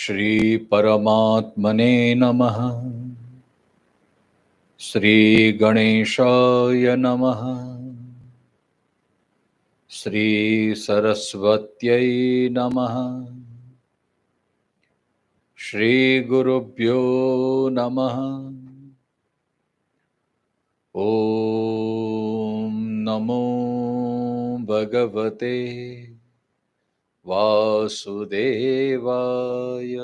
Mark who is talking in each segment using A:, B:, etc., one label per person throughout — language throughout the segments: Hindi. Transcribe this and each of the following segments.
A: श्री परमात्मने नमः। श्री गणेशाय नमः। श्री सरस्वत्यै नमः। श्री गुरुभ्यो नमः। ओम नमो भगवते वासुदेवाय।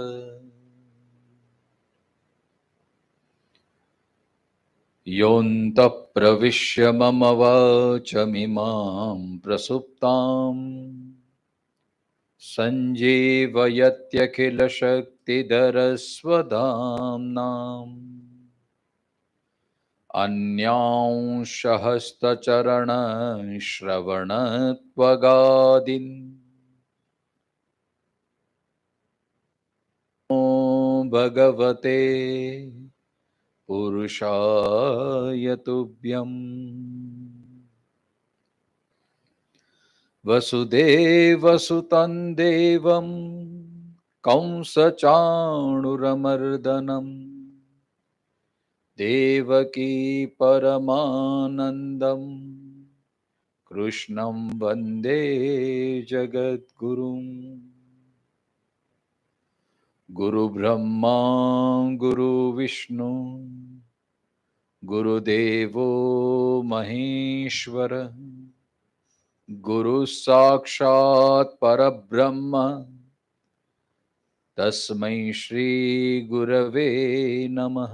A: योऽन्तः प्रविश्य मम वाचमिमां प्रसुप्तां सञ्जीवयत्यखिलशक्तिधरस्वधाम्नाम् अन्यांश हस्तचरणश्रवणत्वगादीन् नमो भगवते पुरुषाय तुभ्यम्। वसुदेवसुतं देवं कंसचाणूरमर्दनं देवकी परमानन्दं कृष्णं वन्दे जगद्गुरुम्। गुरुब्रह्मा गुरुविष्णु गुरुदेवो महेश्वर गुरु साक्षात् परब्रह्म तस्मै श्री गुरवे नमः।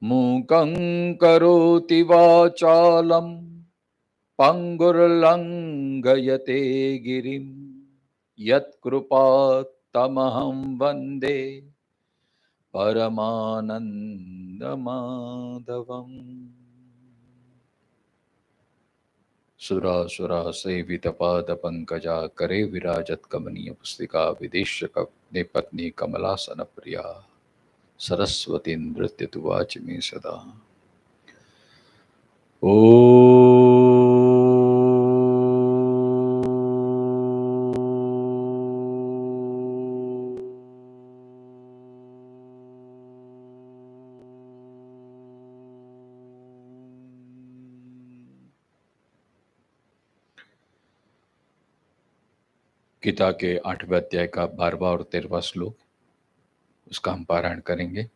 A: मूकं करोति वाचालं पंगुर्लंघयते गिरिं यत्कृपात्तमहं वन्दे परमानन्दमाधवम्। सुरासुरा सेवित पाद पंकजा करे विराजत कमनीय पुस्तिका विदेशक ने पत्नी कमलासन प्रिया सरस्वती नृत्य तुवाच में सदा। ओ गीता के 8वें अध्याय का 12वां और 13वां श्लोक, उसका हम पारायण करेंगे।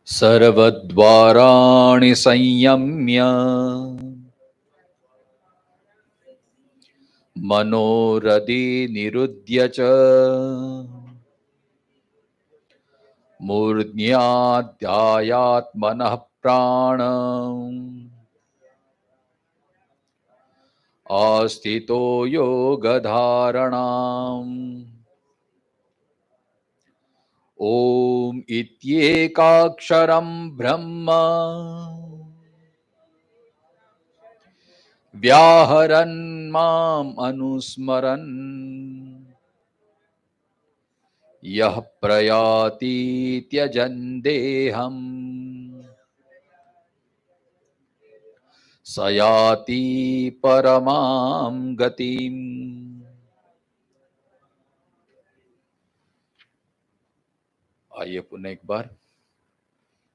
A: सर्वद्वाराणि संयम्य मनोरथि निरुध्य च मूर्ध्याध्यायात्मनः प्राणम् आस्थितो योगधारणाम्। ओम इत्येकाक्षरं ब्रह्म व्याहरन् माम् अनुस्मरन् यः प्रयाति त्यजन् देहम् स याति परमां गतिम्। आइए पुनः एक बार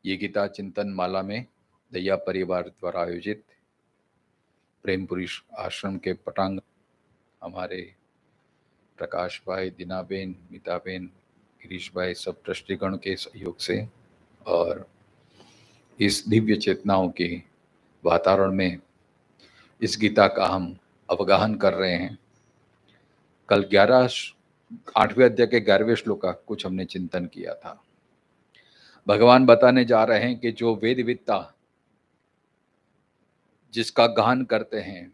A: ये गीता चिंतन माला में दया परिवार द्वारा आयोजित प्रेमपुरी आश्रम के पटांग हमारे प्रकाश भाई, दीनाबेन, मीताबेन, गिरीश भाई सब ट्रस्टीगण के सहयोग से और इस दिव्य चेतनाओं के वातावरण में इस गीता का हम अवगाहन कर रहे हैं। कल 11 8वें अध्याय के 11वें श्लोक का कुछ हमने चिंतन किया था। भगवान बताने जा रहे हैं कि जो वेद विद्ता जिसका गान करते हैं,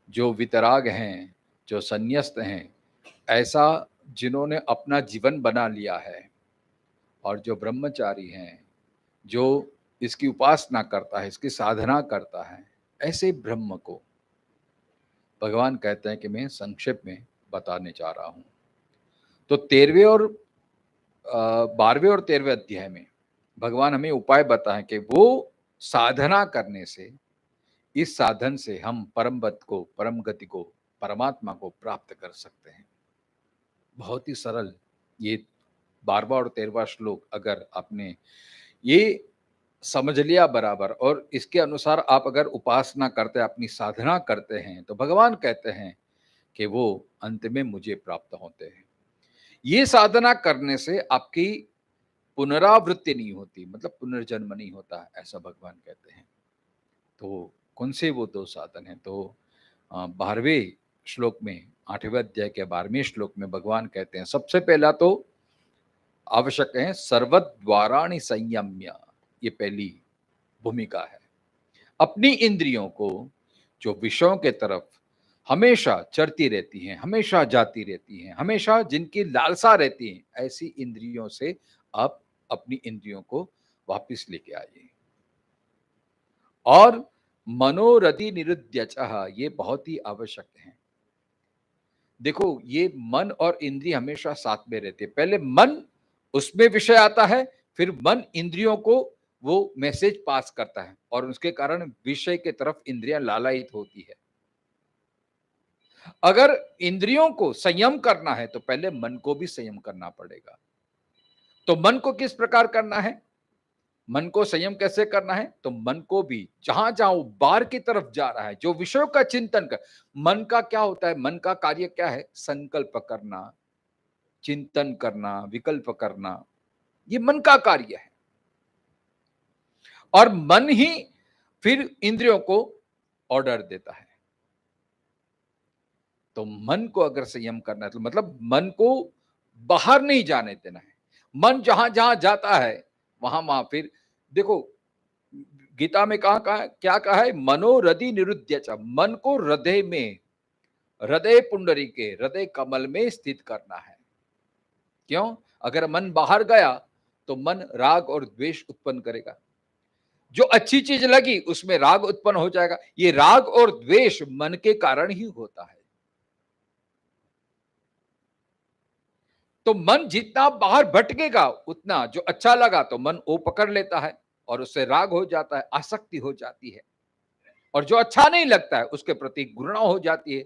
A: जो वितराग हैं, जो संन्यस्त हैं, ऐसा जिन्होंने अपना जीवन बना लिया है, और जो ब्रह्मचारी हैं, जो इसकी उपासना करता है, इसकी साधना करता है, ऐसे ब्रह्म को भगवान कहते हैं कि मैं संक्षेप में बताने जा रहा हूं। तो 13वें और 12वें और 13वें अध्याय में भगवान हमें उपाय बताएं कि वो साधना करने से, इस साधन से हम परम पद को, परम गति को, परमात्मा को प्राप्त कर सकते हैं। बहुत ही सरल ये 12वां और 13वां श्लोक अगर आपने ये समझ लिया बराबर, और इसके अनुसार आप अगर उपासना करते, अपनी साधना करते हैं, तो भगवान कहते हैं कि वो अंत में मुझे प्राप्त होते हैं। ये साधना करने से आपकी पुनरावृत्ति नहीं होती, मतलब पुनर्जन्म नहीं होता, ऐसा भगवान कहते हैं। तो कौन से वो दो साधन हैं? तो 12वें श्लोक में, 8वें अध्याय के 12वें श्लोक में भगवान कहते हैं सबसे पहला तो आवश्यक है सर्वद्वाराणि संयम्य। ये पहली भूमिका है। अपनी इंद्रियों को जो विषयों के तरफ हमेशा चरती रहती हैं, हमेशा जाती रहती हैं, हमेशा जिनकी लालसा रहती है, ऐसी इंद्रियों से आप अपनी इंद्रियों को वापस लेके आइए। और मनोरथि निरुद्यचः, ये बहुत ही आवश्यक है। देखो, ये मन और इंद्रिय हमेशा साथ में रहते हैं। पहले मन, उसमें विषय आता है, फिर मन इंद्रियों को वो मैसेज पास करता है, और उसके कारण विषय के तरफ इंद्रियां लालायित होती है। अगर इंद्रियों को संयम करना है तो पहले मन को भी संयम करना पड़ेगा। तो मन को किस प्रकार करना है? मन को संयम कैसे करना है? तो मन को भी जहां जहां वो बाहर की तरफ जा रहा है, जो विषयों का चिंतन कर, मन का क्या होता है? मन का कार्य क्या है? संकल्प करना, चिंतन करना, विकल्प करना, ये मन का कार्य है। और मन ही फिर इंद्रियों को ऑर्डर देता है। तो मन को अगर संयम करना है तो मतलब मन को बाहर नहीं जाने देना है। मन जहां जहां जाता है वहां वहां फिर देखो, गीता में कहा क्या कहा है? मनोरथि निरुद्यच, मन को हृदय में, हृदय पुंडरी के हृदय कमल में स्थित करना है। क्यों? अगर मन बाहर गया तो मन राग और द्वेष उत्पन्न करेगा। जो अच्छी चीज लगी उसमें राग उत्पन्न हो जाएगा। ये राग और द्वेष मन के कारण ही होता है। तो मन जितना बाहर भटकेगा उतना जो अच्छा लगा तो मन वो पकड़ लेता है, और उससे राग हो जाता है, आसक्ति हो जाती है। और जो अच्छा नहीं लगता है उसके प्रति घृणा हो जाती है,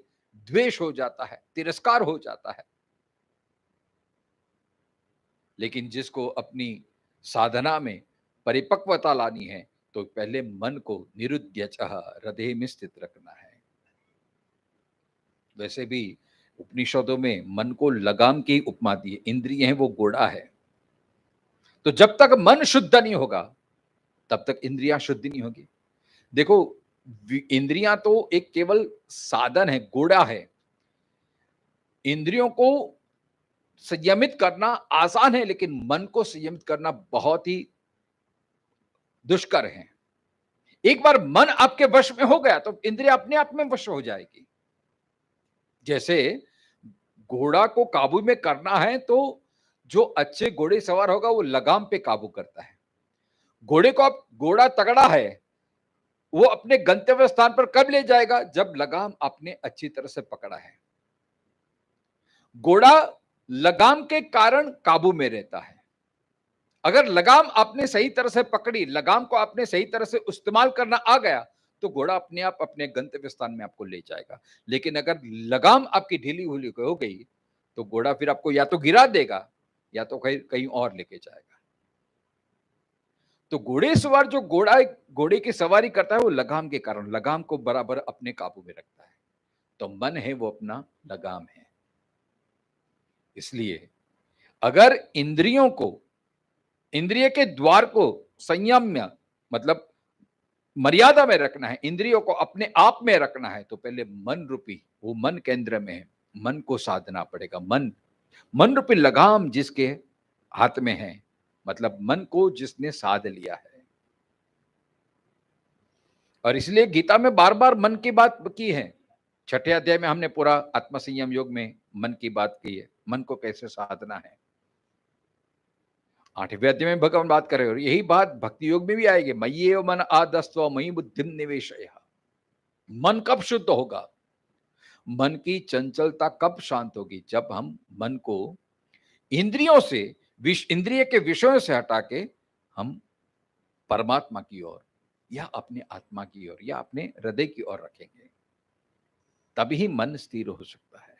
A: द्वेष हो जाता है, तिरस्कार हो जाता है। लेकिन जिसको अपनी साधना में परिपक्वता लानी है तो पहले मन को निरुद्यचः, हृदय में स्थित रखना है। वैसे भी उपनिषदों में मन को लगाम की उपमा दी है। इंद्रिय है वो घोड़ा है। तो जब तक मन शुद्ध नहीं होगा तब तक इंद्रियां शुद्ध नहीं होगी। देखो, इंद्रियां तो एक केवल साधन है, घोड़ा है। इंद्रियों को संयमित करना आसान है, लेकिन मन को संयमित करना बहुत ही दुष्कर है। एक बार मन आपके वश में हो गया तो इंद्रिय अपने आप में वश हो जाएगी। जैसे घोड़ा को काबू में करना है तो जो अच्छे घोड़े सवार होगा वो लगाम पे काबू करता है। घोड़े को आप, घोड़ा तगड़ा है, वो अपने गंतव्य स्थान पर कब ले जाएगा? जब लगाम आपने अच्छी तरह से पकड़ा है। घोड़ा लगाम के कारण काबू में रहता है। अगर लगाम आपने सही तरह से पकड़ी, लगाम को आपने सही तरह से इस्तेमाल करना आ गया तो घोड़ा अपने आप अपने गंतव्य स्थान में आपको ले जाएगा। लेकिन अगर लगाम आपकी ढीली हुई हो गई तो घोड़ा फिर आपको या तो गिरा देगा या तो कहीं कहीं और लेके जाएगा। तो घोड़े सवार जो घोड़े की सवारी करता है वो लगाम के कारण लगाम को बराबर अपने काबू में रखता है। तो मन है वो अपना लगाम है। इसलिए अगर इंद्रियों को, इंद्रिय के द्वार को संयम्य मतलब मर्यादा में रखना है, इंद्रियों को अपने आप में रखना है, तो पहले मन रूपी, वो मन केंद्र में है, मन को साधना पड़ेगा। मन मन रूपी लगाम जिसके हाथ में है, मतलब मन को जिसने साध लिया है। और इसलिए गीता में बार बार मन की बात की है। छठे अध्याय में हमने पूरा आत्म संयम योग में मन की बात की है, मन को कैसे साधना है। आठवें अध्याय में भगवान बात कर रहे हो, यही बात भक्ति योग में भी आएगी। मय्येव मन आदस्त्व मयि बुद्धिम निवेशय। मन कब शुद्ध होगा, मन की चंचलता कब शांत होगी, जब हम मन को इंद्रियों से, इंद्रिय के विषयों से हटा के हम परमात्मा की ओर या अपने आत्मा की ओर या अपने हृदय की ओर रखेंगे, तभी मन स्थिर हो सकता है।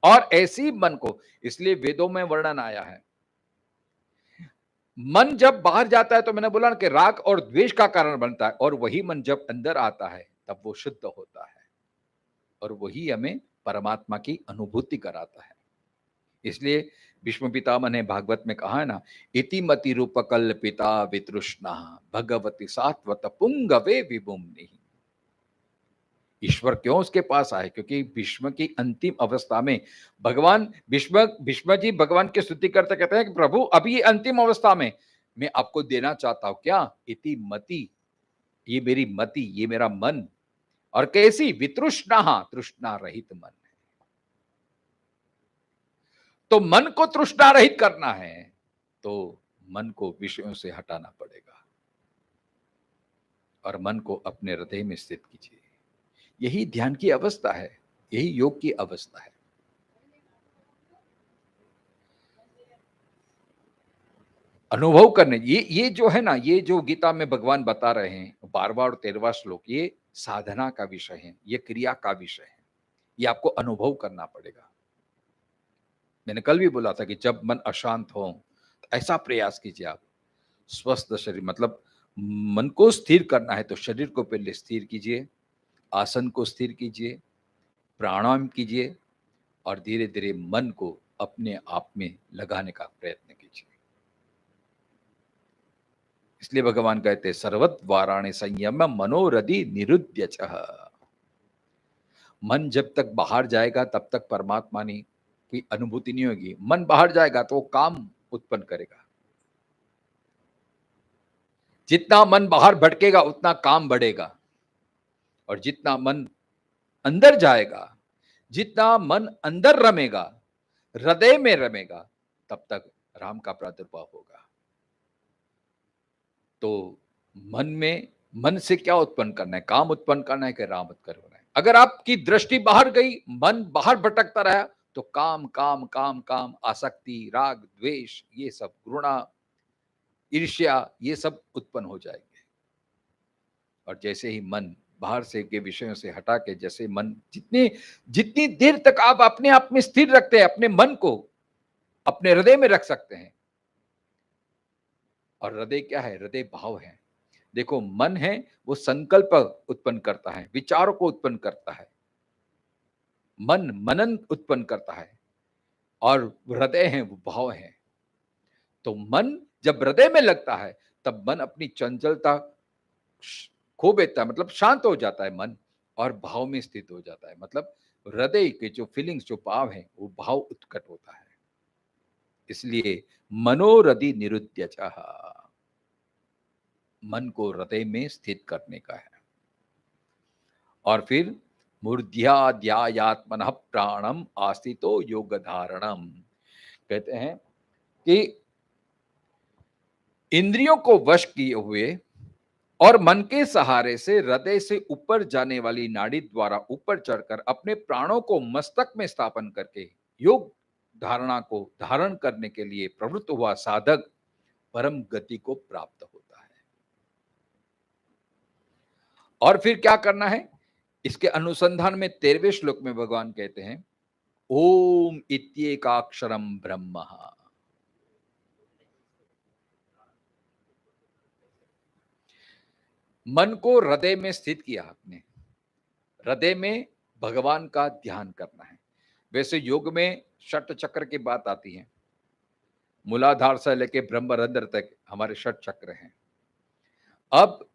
A: और ऐसी मन को, इसलिए वेदों में वर्णन आया है, मन जब बाहर जाता है तो मैंने बोला ना कि राग और द्वेष का कारण बनता है, और वही मन जब अंदर आता है तब वो शुद्ध होता है और वही हमें परमात्मा की अनुभूति कराता है। इसलिए भीष्म पितामह ने भागवत में कहा है ना, इति मति रूप कल्पिता वितृष्णा भगवती सात्वत पुंगवे विभुम्नि। ईश्वर क्यों उसके पास आए, क्योंकि भीष्म की अंतिम अवस्था में भगवान भीष्म जी भगवान की स्तुति करते कहते हैं कि प्रभु अभी ये अंतिम अवस्था में मैं आपको देना चाहता हूं क्या, इति मति, ये मेरी मति, ये मेरा मन। और कैसी, वितृष्णा, तृष्णा रहित मन है। तो मन को तृष्णा रहित करना है तो मन को विषयों से हटाना पड़ेगा और मन को अपने हृदय में स्थित कीजिए। यही ध्यान की अवस्था है, यही योग की अवस्था है। अनुभव करने, ये जो है ना, ये जो गीता में भगवान बता रहे हैं 12वां और 13वां श्लोक, ये साधना का विषय है, ये क्रिया का विषय है, ये आपको अनुभव करना पड़ेगा। मैंने कल भी बोला था कि जब मन अशांत हो तो ऐसा प्रयास कीजिए आप, स्वस्थ शरीर, मतलब मन को स्थिर करना है तो शरीर को पहले स्थिर कीजिए, आसन को स्थिर कीजिए, प्राणायाम कीजिए और धीरे धीरे मन को अपने आप में लगाने का प्रयत्न कीजिए। इसलिए भगवान कहते हैं सर्वद्वाराणि संयम मनोरधि निरुद्य चह। मन जब तक बाहर जाएगा तब तक परमात्मा की अनुभूति नहीं होगी। मन बाहर जाएगा तो वो काम उत्पन्न करेगा। जितना मन बाहर भटकेगा उतना काम बढ़ेगा, और जितना मन अंदर जाएगा, जितना मन अंदर रमेगा, हृदय में रमेगा, तब तक राम का प्रादुर्भाव होगा। तो मन से क्या उत्पन्न करना है, काम उत्पन्न करना है कि राम उत्पन्न करना है। अगर आपकी दृष्टि बाहर गई, मन बाहर भटकता रहा, तो काम काम काम काम, आसक्ति, राग, द्वेष, ये सब, घृणा, ईर्ष्या, ये सब उत्पन्न हो जाएंगे। और जैसे ही मन बाहर से के विषयों से हटा के, जैसे मन जितनी देर तक आप अपने आप में स्थिर रखते हैं, अपने मन को अपने हृदय में रख सकते हैं। और हृदय क्या है, हृदय भाव है। देखो मन है वो संकल्प उत्पन्न करता है, विचारों को उत्पन्न करता है, मन मनन उत्पन्न करता है, और हृदय है वो भाव है। तो मन जब हृदय में लगता है तब मन अपनी चंचलता खो देता है, मतलब शांत हो जाता है मन, और भाव में स्थित हो जाता है। मतलब हृदय के जो फीलिंग्स, जो भाव है, वो भाव उत्कट होता है। इसलिए मनोरधि निरुद्यचः, मन को हृदय में स्थित करने का है। और फिर मूर्ध्याध्यायात्मनः प्राणम आस्थितो योग धारणम, कहते हैं कि इंद्रियों को वश किए हुए और मन के सहारे से हृदय से ऊपर जाने वाली नाड़ी द्वारा ऊपर चढ़कर अपने प्राणों को मस्तक में स्थापन करके योग धारणा को धारण करने के लिए प्रवृत्त हुआ साधक परम गति को प्राप्त होता है। और फिर क्या करना है, इसके अनुसंधान में 13वें श्लोक में भगवान कहते हैं ओम इत्येकाक्षरम ब्रह्म। मन को हृदय में स्थित किया आपने, हृदय में भगवान का ध्यान करना है। वैसे योग में षट चक्र की बात आती है, मूलाधार से लेके ब्रह्मरंध्र तक हमारे षट चक्र हैं। अब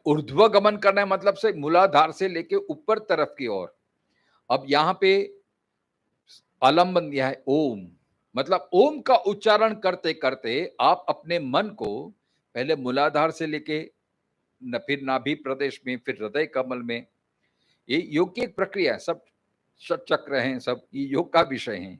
A: ऊर्ध्व गमन करना है, मतलब से मूलाधार से लेके ऊपर तरफ की ओर। अब यहाँ पे आलम्बन दिया है ओम, मतलब ओम का उच्चारण करते करते आप अपने मन को पहले मूलाधार से लेके फिर नाभि प्रदेश में, फिर हृदय कमल में, ये योग की एक प्रक्रिया है। सब चक्र हैं, सब ये योग का विषय है।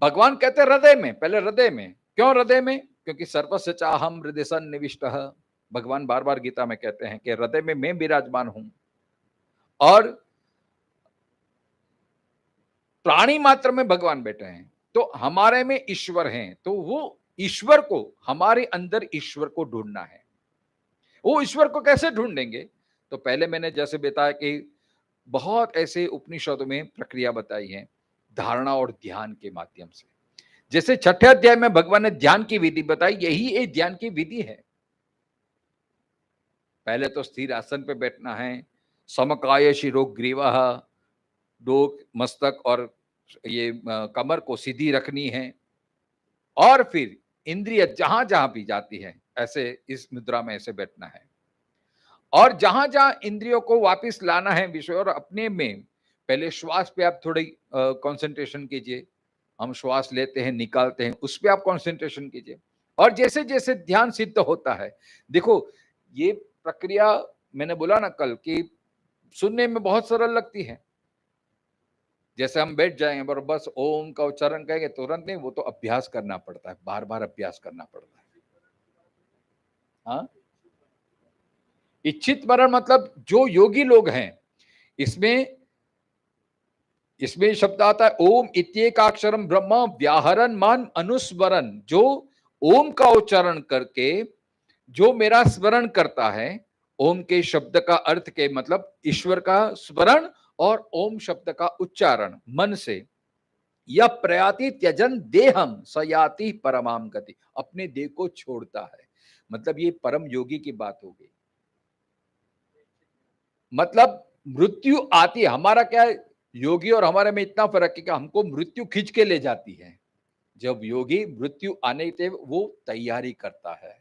A: भगवान कहते हैं हृदय में, पहले हृदय में। क्यों हृदय में? क्योंकि सर्वस्य चाहम हृदय सन्निविष्टः, भगवान बार बार गीता में कहते हैं कि हृदय में मैं विराजमान हूं। और प्राणी मात्र में भगवान बैठे हैं, तो हमारे में ईश्वर हैं, तो वो ईश्वर को, हमारे अंदर ईश्वर को ढूंढना है। वो ईश्वर को कैसे ढूंढेंगे? तो पहले मैंने जैसे बताया कि बहुत ऐसे उपनिषदों में प्रक्रिया बताई है, धारणा और ध्यान के माध्यम से। जैसे छठे अध्याय में भगवान ने ध्यान की विधि बताई, यही एक ध्यान की विधि है। पहले तो स्थिर आसन पे बैठना है, समकाय शिरोग्रीवः, डोक, मस्तक और ये कमर को सीधी रखनी है, और फिर इंद्रिय जहां जहां भी जाती है ऐसे इस मुद्रा में ऐसे बैठना है, और जहां जहां इंद्रियों को वापस लाना है विषय और अपने में, पहले श्वास पे आप थोड़ी कंसंट्रेशन कीजिए। हम श्वास लेते हैं, निकालते हैं, उस पे आप कंसंट्रेशन कीजिए। और जैसे जैसे ध्यान सिद्ध होता है, देखो ये प्रक्रिया मैंने बोला ना कल कि सुनने में बहुत सरल लगती है, जैसे हम बैठ जाएंगे और बस ओम का उच्चारण कहेंगे तुरंत नहीं, वो तो अभ्यास करना पड़ता है, बार बार अभ्यास करना पड़ता है। हाँ, इच्छित मरण मतलब जो योगी लोग हैं, इसमें इसमें शब्द आता है ओम इत्येकाक्षरम ब्रह्म व्याहरण मान अनुस्मरण, जो ओम का उच्चारण करके जो मेरा स्मरण करता है, ओम के शब्द का अर्थ के मतलब ईश्वर का स्मरण और ओम शब्द का उच्चारण मन से, या प्रयाति त्यजन देहम सयाति परमाम गति, अपने देह को छोड़ता है, मतलब ये परम योगी की बात हो गई। मतलब मृत्यु आती है, हमारा क्या है, योगी और हमारे में इतना फर्क है कि हमको मृत्यु खींच के ले जाती है। जब योगी मृत्यु आने से वो तैयारी करता है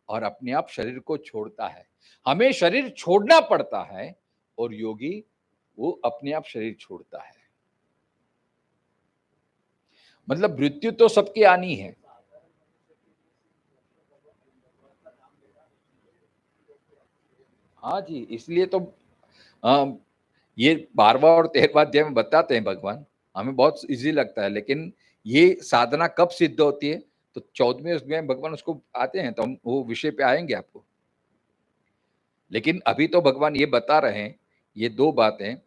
A: और अपने आप शरीर को छोड़ता है, हमें शरीर छोड़ना पड़ता है, और योगी वो अपने आप शरीर छोड़ता है। मतलब मृत्यु तो सबकी आनी है। हाँ जी, इसलिए तो ये 12वां और 13वां अध्याय में बताते हैं भगवान, हमें बहुत ईज़ी लगता है, लेकिन ये साधना कब सिद्ध होती है? तो 14वें अध्याय में भगवान उसको आते हैं, तो हम वो विषय पे आएँगे आपको। लेकिन अभी तो भगवान ये बता रहे हैं, ये 2 बातें।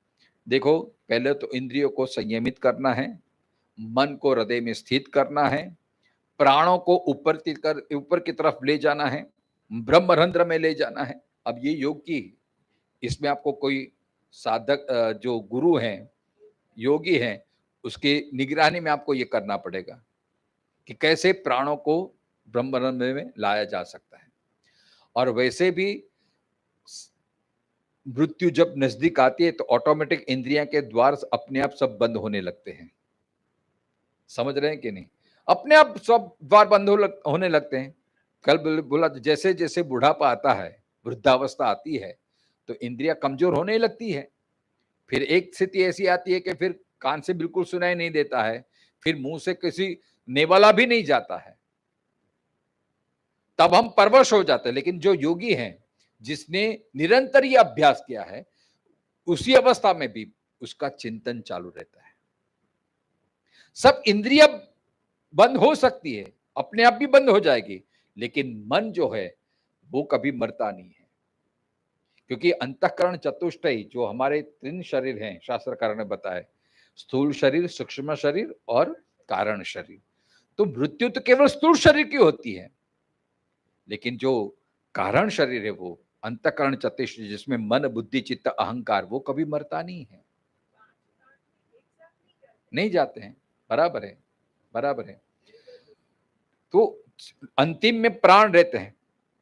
A: देखो, पहले तो इंद्रियों को संयमित करना है, मन को हृदय में स्थित करना है, प्राणों को ऊपर की तरफ ले जाना है, ब्रह्मरंध्र में ले जाना है। अब ये योग की, इसमें आपको कोई साधक जो गुरु हैं, योगी हैं, उसकी निगरानी में आपको ये करना पड़ेगा कि कैसे प्राणों को ब्रह्मरंध्र में लाया जा सकता है। और वैसे भी मृत्यु जब नजदीक आती है तो ऑटोमेटिक इंद्रियां के द्वार अपने आप सब बंद होने लगते हैं। समझ रहे हैं कि नहीं? अपने आप सब द्वार बंद होने लगते हैं। कल बोला जैसे जैसे बुढ़ापा आता है, वृद्धावस्था आती है, तो इंद्रियां कमजोर होने लगती है। फिर एक स्थिति ऐसी आती है कि फिर कान से बिल्कुल सुनाई नहीं देता है, फिर मुंह से किसी नेवाला भी नहीं जाता है, तब हम परवश हो जाते हैं। लेकिन जो योगी हैं, जिसने निरंतर ये अभ्यास किया है, उसी अवस्था में भी उसका चिंतन चालू रहता है। सब इंद्रिय बंद हो सकती है, अपने आप भी बंद हो जाएगी, लेकिन मन जो है वो कभी मरता नहीं है। क्योंकि अंतःकरण चतुष्टय जो हमारे 3 शरीर हैं, शास्त्रकार ने बताया, स्थूल शरीर, सूक्ष्म शरीर और कारण शरीर। तो मृत्यु तो केवल स्थूल शरीर की होती है, लेकिन जो कारण शरीर है वो अंतःकरण चतुष्टय, जिसमें मन, बुद्धि, चित्त, अहंकार, वो कभी मरता नहीं है, नहीं जाते हैं। बराबर है, बराबर है। तो अंतिम में प्राण रहते हैं,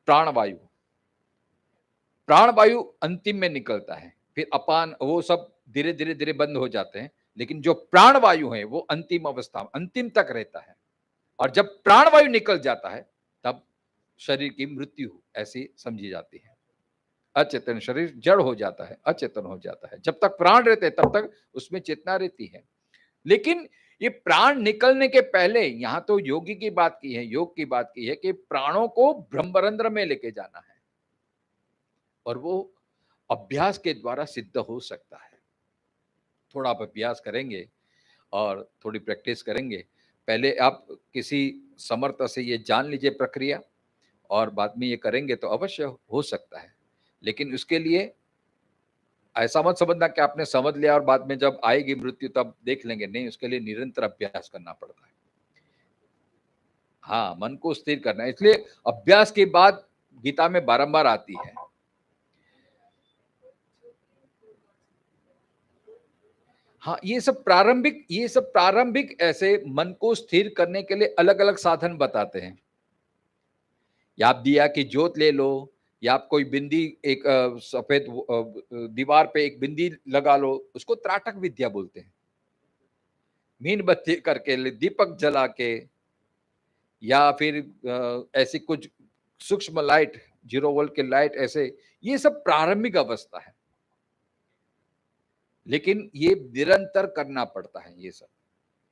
A: प्राण वायु, प्राण वायु अंतिम में निकलता है, फिर अपान, वो सब धीरे धीरे धीरे बंद हो जाते हैं, लेकिन जो प्राण वायु है वो अंतिम अवस्था, अंतिम तक रहता है। और जब प्राण वायु निकल जाता है, तब शरीर की मृत्यु ऐसी समझी जाती है। अचेतन शरीर जड़ हो जाता है, अचेतन हो जाता है। जब तक प्राण रहते हैं तब तक उसमें चेतना रहती है। लेकिन ये प्राण निकलने के पहले, यहां तो योगी की बात की है, योग की बात की है कि प्राणों को ब्रह्मरंध्र में लेके जाना है, और वो अभ्यास के द्वारा सिद्ध हो सकता है। थोड़ा आप अभ्यास करेंगे और थोड़ी प्रैक्टिस करेंगे, पहले आप किसी समर्थ से ये जान लीजिए प्रक्रिया, और बाद में ये करेंगे तो अवश्य हो सकता है। लेकिन उसके लिए ऐसा मत समझना कि आपने समझ लिया और बाद में जब आएगी मृत्यु तब देख लेंगे, नहीं, उसके लिए निरंतर अभ्यास करना पड़ता है। हाँ, मन को स्थिर करना है, इसलिए अभ्यास की बात गीता में बारंबार आती है। हाँ, ये सब प्रारंभिक ऐसे मन को स्थिर करने के लिए अलग-अलग साधन बताते हैं। या आप दिया की ज्योत ले लो, या आप कोई बिंदी, एक सफेद दीवार पे एक बिंदी लगा लो, उसको त्राटक विद्या बोलते हैं। मीनबत्ती करके, दीपक जला के, या फिर ऐसी कुछ सूक्ष्म लाइट, 0 वोल्ट के लाइट, ऐसे ये सब प्रारंभिक अवस्था है। लेकिन ये निरंतर करना पड़ता है ये सब।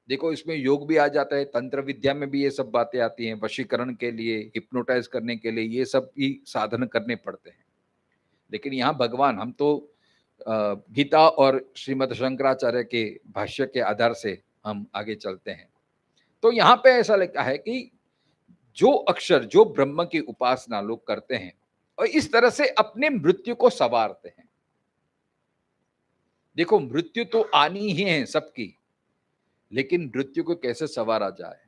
A: देखो, इसमें योग भी आ जाता है, तंत्र विद्या में भी ये सब बातें आती हैं, वशीकरण के लिए, हिप्नोटाइज करने के लिए ये सब भी साधन करने पड़ते हैं। लेकिन यहाँ भगवान, हम तो गीता और श्रीमद शंकराचार्य के भाष्य के आधार से हम आगे चलते हैं। तो यहाँ पे ऐसा लिखा है कि जो अक्षर, जो ब्रह्म की उपासना लोग करते हैं और इस तरह से अपने मृत्यु को संवारते हैं। देखो, मृत्यु तो आनी ही है सबकी, लेकिन मृत्यु को कैसे संवारा जाए,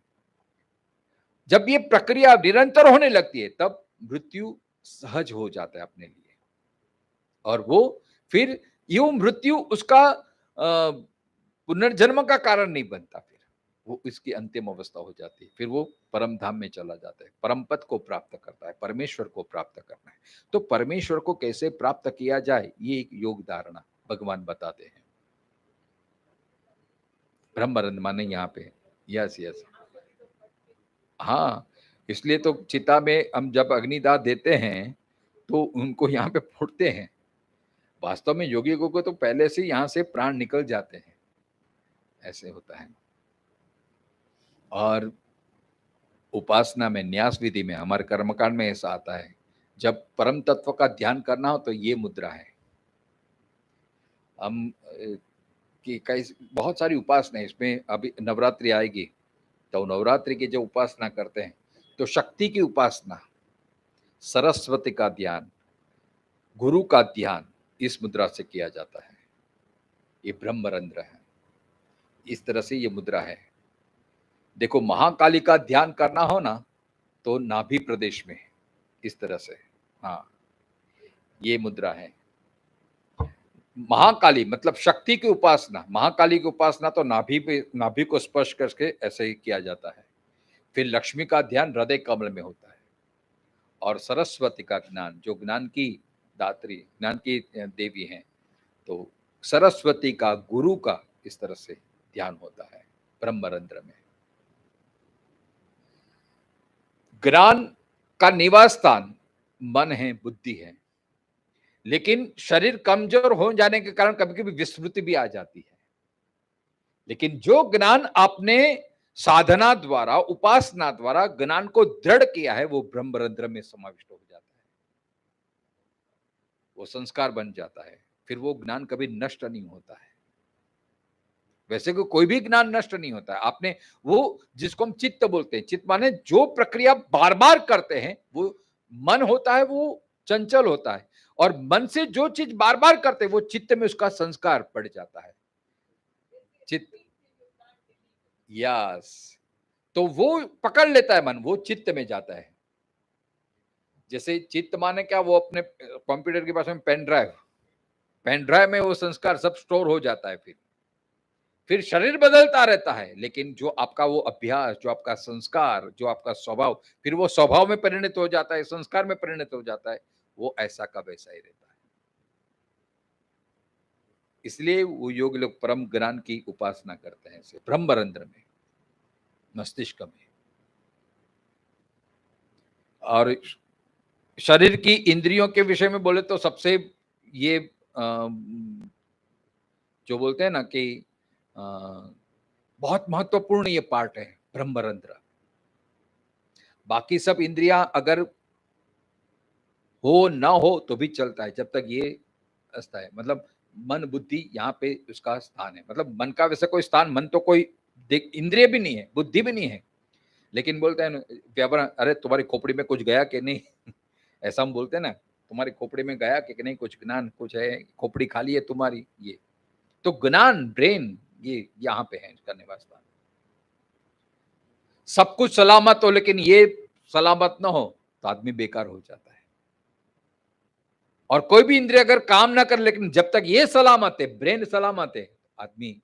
A: जब ये प्रक्रिया निरंतर होने लगती है तब मृत्यु सहज हो जाता है अपने लिए, और वो फिर यूं मृत्यु उसका पुनर्जन्म का कारण नहीं बनता, फिर वो इसकी अंतिम अवस्था हो जाती है, फिर वो परम धाम में चला जाता है, परम पद को प्राप्त करता है, परमेश्वर को प्राप्त करना है। तो परमेश्वर को कैसे प्राप्त किया जाए, ये एक योग धारणा भगवान बताते हैं। ब्रह्मरंध माने यहाँ पे, यस यस, हाँ, इसलिए तो चिता में हम जब अग्निदाह देते हैं तो उनको यहाँ पे फोड़ते हैं। वास्तव में योगियों को तो पहले से यहाँ से प्राण निकल जाते हैं, ऐसे होता है। और उपासना में, न्यास विधि में, हमारे कर्मकांड में ऐसा आता है, जब परम तत्व का ध्यान करना हो तो ये मुद्रा है। हम कि कई बहुत सारी उपासना है इसमें, अभी नवरात्रि आएगी तो नवरात्रि की जो उपासना करते हैं तो शक्ति की उपासना, सरस्वती का ध्यान, गुरु का ध्यान इस मुद्रा से किया जाता है। ये ब्रह्मरंध्र है, इस तरह से ये मुद्रा है। देखो, महाकाली का ध्यान करना हो ना तो नाभि प्रदेश में, इस तरह से, हाँ, ये मुद्रा है। महाकाली मतलब शक्ति की उपासना, महाकाली की उपासना तो नाभि पे, नाभि को स्पर्श करके ऐसे ही किया जाता है। फिर लक्ष्मी का ध्यान हृदय कमल में होता है, और सरस्वती का ज्ञान, जो ज्ञान की दात्री, ज्ञान की देवी हैं, तो सरस्वती का, गुरु का इस तरह से ध्यान होता है ब्रह्मरंध्र में। ज्ञान का निवास स्थान मन है, बुद्धि है, लेकिन शरीर कमजोर हो जाने के कारण कभी कभी विस्मृति भी आ जाती है। लेकिन जो ज्ञान आपने साधना द्वारा, उपासना द्वारा ज्ञान को दृढ़ किया है, वो ब्रह्मरंध्र में समाविष्ट हो जाता है, वो संस्कार बन जाता है, फिर वो ज्ञान कभी नष्ट नहीं होता है। वैसे कोई भी ज्ञान नष्ट नहीं होता है। आपने वो, जिसको हम चित्त बोलते हैं, चित्त माने जो प्रक्रिया बार बार करते हैं, वो मन होता है, वो चंचल होता है, और मन से जो चीज बार बार करते हैं वो चित्त में उसका संस्कार पड़ जाता है। चित्त, यस, तो वो पकड़ लेता है मन, वो चित्त में जाता है। जैसे चित्त माने क्या, वो अपने कंप्यूटर के पास में पेन ड्राइव, पेन ड्राइव में वो संस्कार सब स्टोर हो जाता है। फिर शरीर बदलता रहता है, लेकिन जो आपका वो अभ्यास, जो आपका संस्कार, जो आपका स्वभाव, फिर वो स्वभाव में परिणत हो जाता है, संस्कार में परिणत हो जाता है, वो ऐसा का वैसा ही रहता है। इसलिए वो योग लोग परम ज्ञान की उपासना करते हैं, ब्रह्मरंध्र में, मस्तिष्क में। और शरीर की इंद्रियों के विषय में बोले तो सबसे ये जो बोलते हैं ना कि बहुत महत्वपूर्ण ये पार्ट है ब्रह्मरंध्र। बाकी सब इंद्रियां अगर हो ना हो तो भी चलता है, जब तक ये अस्ता है। मतलब मन बुद्धि यहाँ पे उसका स्थान है। मतलब मन का वैसे कोई स्थान, मन तो कोई देख इंद्रिय भी नहीं है, बुद्धि भी नहीं है, लेकिन बोलते हैं व्यापार, अरे तुम्हारी खोपड़ी में कुछ गया कि नहीं ऐसा हम बोलते हैं ना, तुम्हारी खोपड़ी में गया कि नहीं कुछ ज्ञान, कुछ है, खोपड़ी खाली है तुम्हारी। ये तो ज्ञान, ब्रेन, ये यहाँ पे है करने वास्ता। सब कुछ सलामत हो लेकिन ये सलामत ना हो तो आदमी बेकार हो जाता है। और कोई भी इंद्रिय अगर काम ना करे, लेकिन जब तक ये सलामत है, ब्रेन सलामत है, आदमी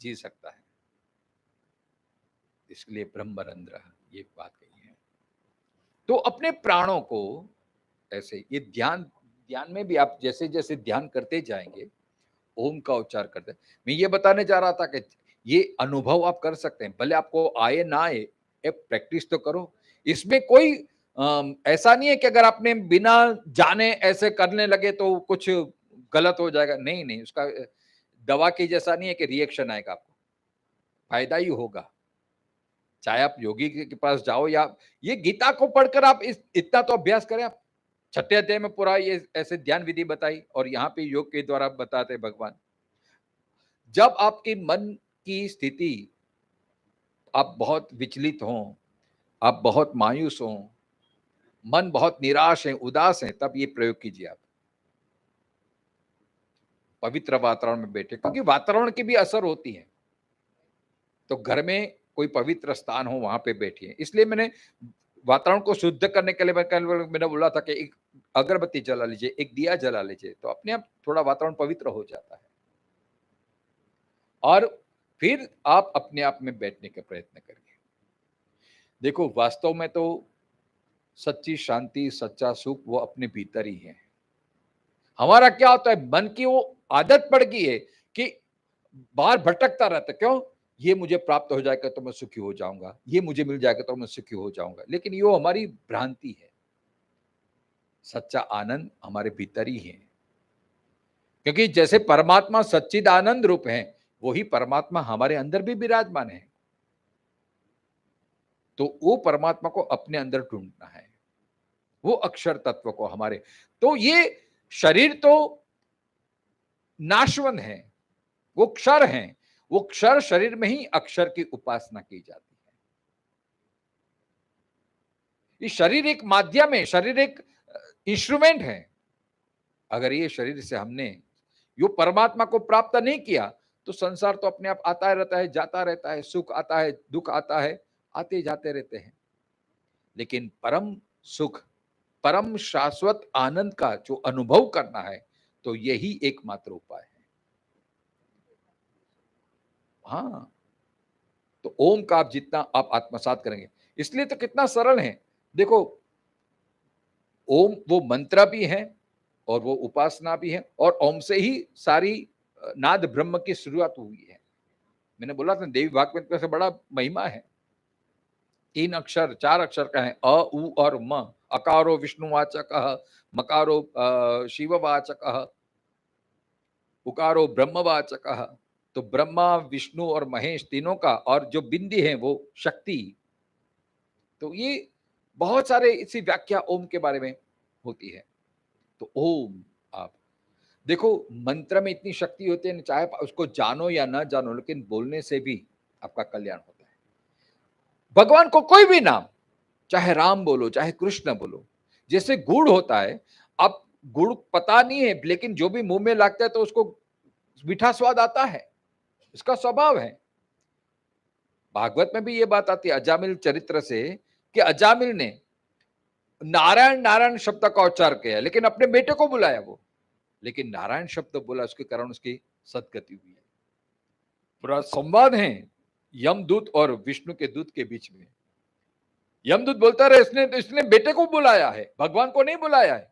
A: जी सकता है। इसलिए ब्रह्मरंध्र ये बात कही है। तो अपने प्राणों को ऐसे, ये ध्यान, ध्यान में भी आप जैसे जैसे ध्यान करते जाएंगे, ओम का उच्चार करते, मैं ये बताने जा रहा था कि ये अनुभव आप कर सकते हैं, भले आपको आए ना आए, एक प्रैक्टिस तो करो। इसमें कोई ऐसा नहीं है कि अगर आपने बिना जाने ऐसे करने लगे तो कुछ गलत हो जाएगा, नहीं नहीं, उसका दवा की जैसा नहीं है कि रिएक्शन आएगा, आपको फायदा ही होगा। चाहे आप योगी के पास जाओ या ये गीता को पढ़कर आप इस इतना तो अभ्यास करें। आप छठे अध्याय में पूरा ये ऐसे ध्यान विधि बताई, और यहाँ पे योग के द्वारा बताते भगवान। जब आपके मन की स्थिति, आप बहुत विचलित हो, आप बहुत मायूस हो, मन बहुत निराश है, उदास है, तब ये प्रयोग कीजिए। आप पवित्र वातावरण में बैठे, क्योंकि वातावरण की भी असर होती है। तो घर में कोई पवित्र स्थान हो, वहां पे बैठिए। इसलिए मैंने वातावरण को शुद्ध करने के लिए मैंने बोला था कि एक अगरबत्ती जला लीजिए, एक दिया जला लीजिए, तो अपने आप थोड़ा वातावरण पवित्र हो जाता है। और फिर आप अपने आप में बैठने का प्रयत्न करिए। देखो वास्तव में तो सच्ची शांति, सच्चा सुख वो अपने भीतर ही है। हमारा क्या होता है, मन की वो आदत पड़ गई है कि बाहर भटकता रहता है। क्यों? ये मुझे प्राप्त हो जाएगा तो मैं सुखी हो जाऊंगा, ये मुझे मिल जाएगा तो मैं सुखी हो जाऊंगा, लेकिन ये हमारी भ्रांति है। सच्चा आनंद हमारे भीतर ही है, क्योंकि जैसे परमात्मा सच्चिद आनंद रूप है, वही परमात्मा हमारे अंदर भी विराजमान है। तो वो परमात्मा को अपने अंदर ढूंढना है, वो अक्षर तत्व को हमारे। तो ये शरीर तो नाशवन है, वो क्षर है, वो क्षर शरीर में ही अक्षर की उपासना की जाती है। ये शरीर एक माध्यम है, शरीर एक इंस्ट्रूमेंट है। अगर ये शरीर से हमने यो परमात्मा को प्राप्त नहीं किया, तो संसार तो अपने आप आता रहता है, जाता रहता है, सुख आता है, दुख आता है, आते जाते रहते हैं। लेकिन परम सुख, परम शाश्वत आनंद का जो अनुभव करना है, तो यही एकमात्र उपाय है। हाँ, तो ओम का आप जितना आप आत्मसात करेंगे, इसलिए तो कितना सरल है। देखो, ओम वो मंत्र भी है और वो उपासना भी है, और ओम से ही सारी नाद ब्रह्म की शुरुआत हुई है। मैंने बोला था देवी भागवत में से बड़ा महिमा है। 3 अक्षर, 4 अक्षर का है, अ, उ और म। अकारो विष्णुवाचकः, मकारो शिववाचकः, उकारो ब्रह्मवाचकः। तो ब्रह्मा, विष्णु और महेश तीनों का, और जो बिंदी है वो शक्ति। तो ये बहुत सारे इसी व्याख्या ओम के बारे में होती है। तो ओम, आप देखो मंत्र में इतनी शक्ति होती है, चाहे उसको जानो या ना जानो, लेकिन बोलने से भी आपका कल्याण होता है। भगवान को कोई भी नाम, चाहे राम बोलो, चाहे कृष्ण बोलो, जैसे गुड़ होता है, अब गुड़ पता नहीं है, लेकिन जो भी मुंह में लगता है तो उसको मीठा स्वाद आता है, इसका स्वभाव है। भागवत में भी ये बात आती है अजामिल चरित्र से, कि अजामिल ने नारायण नारायण शब्द का उच्चार किया, लेकिन अपने बेटे को बुलाया वो, लेकिन नारायण शब्द बोला, उसके कारण उसकी सदगति हुई है। पूरा संवाद है यमदूत और विष्णु के दूत के बीच में। यमदूत बोलता रहे, इसने बेटे को बुलाया है, भगवान को नहीं बुलाया है,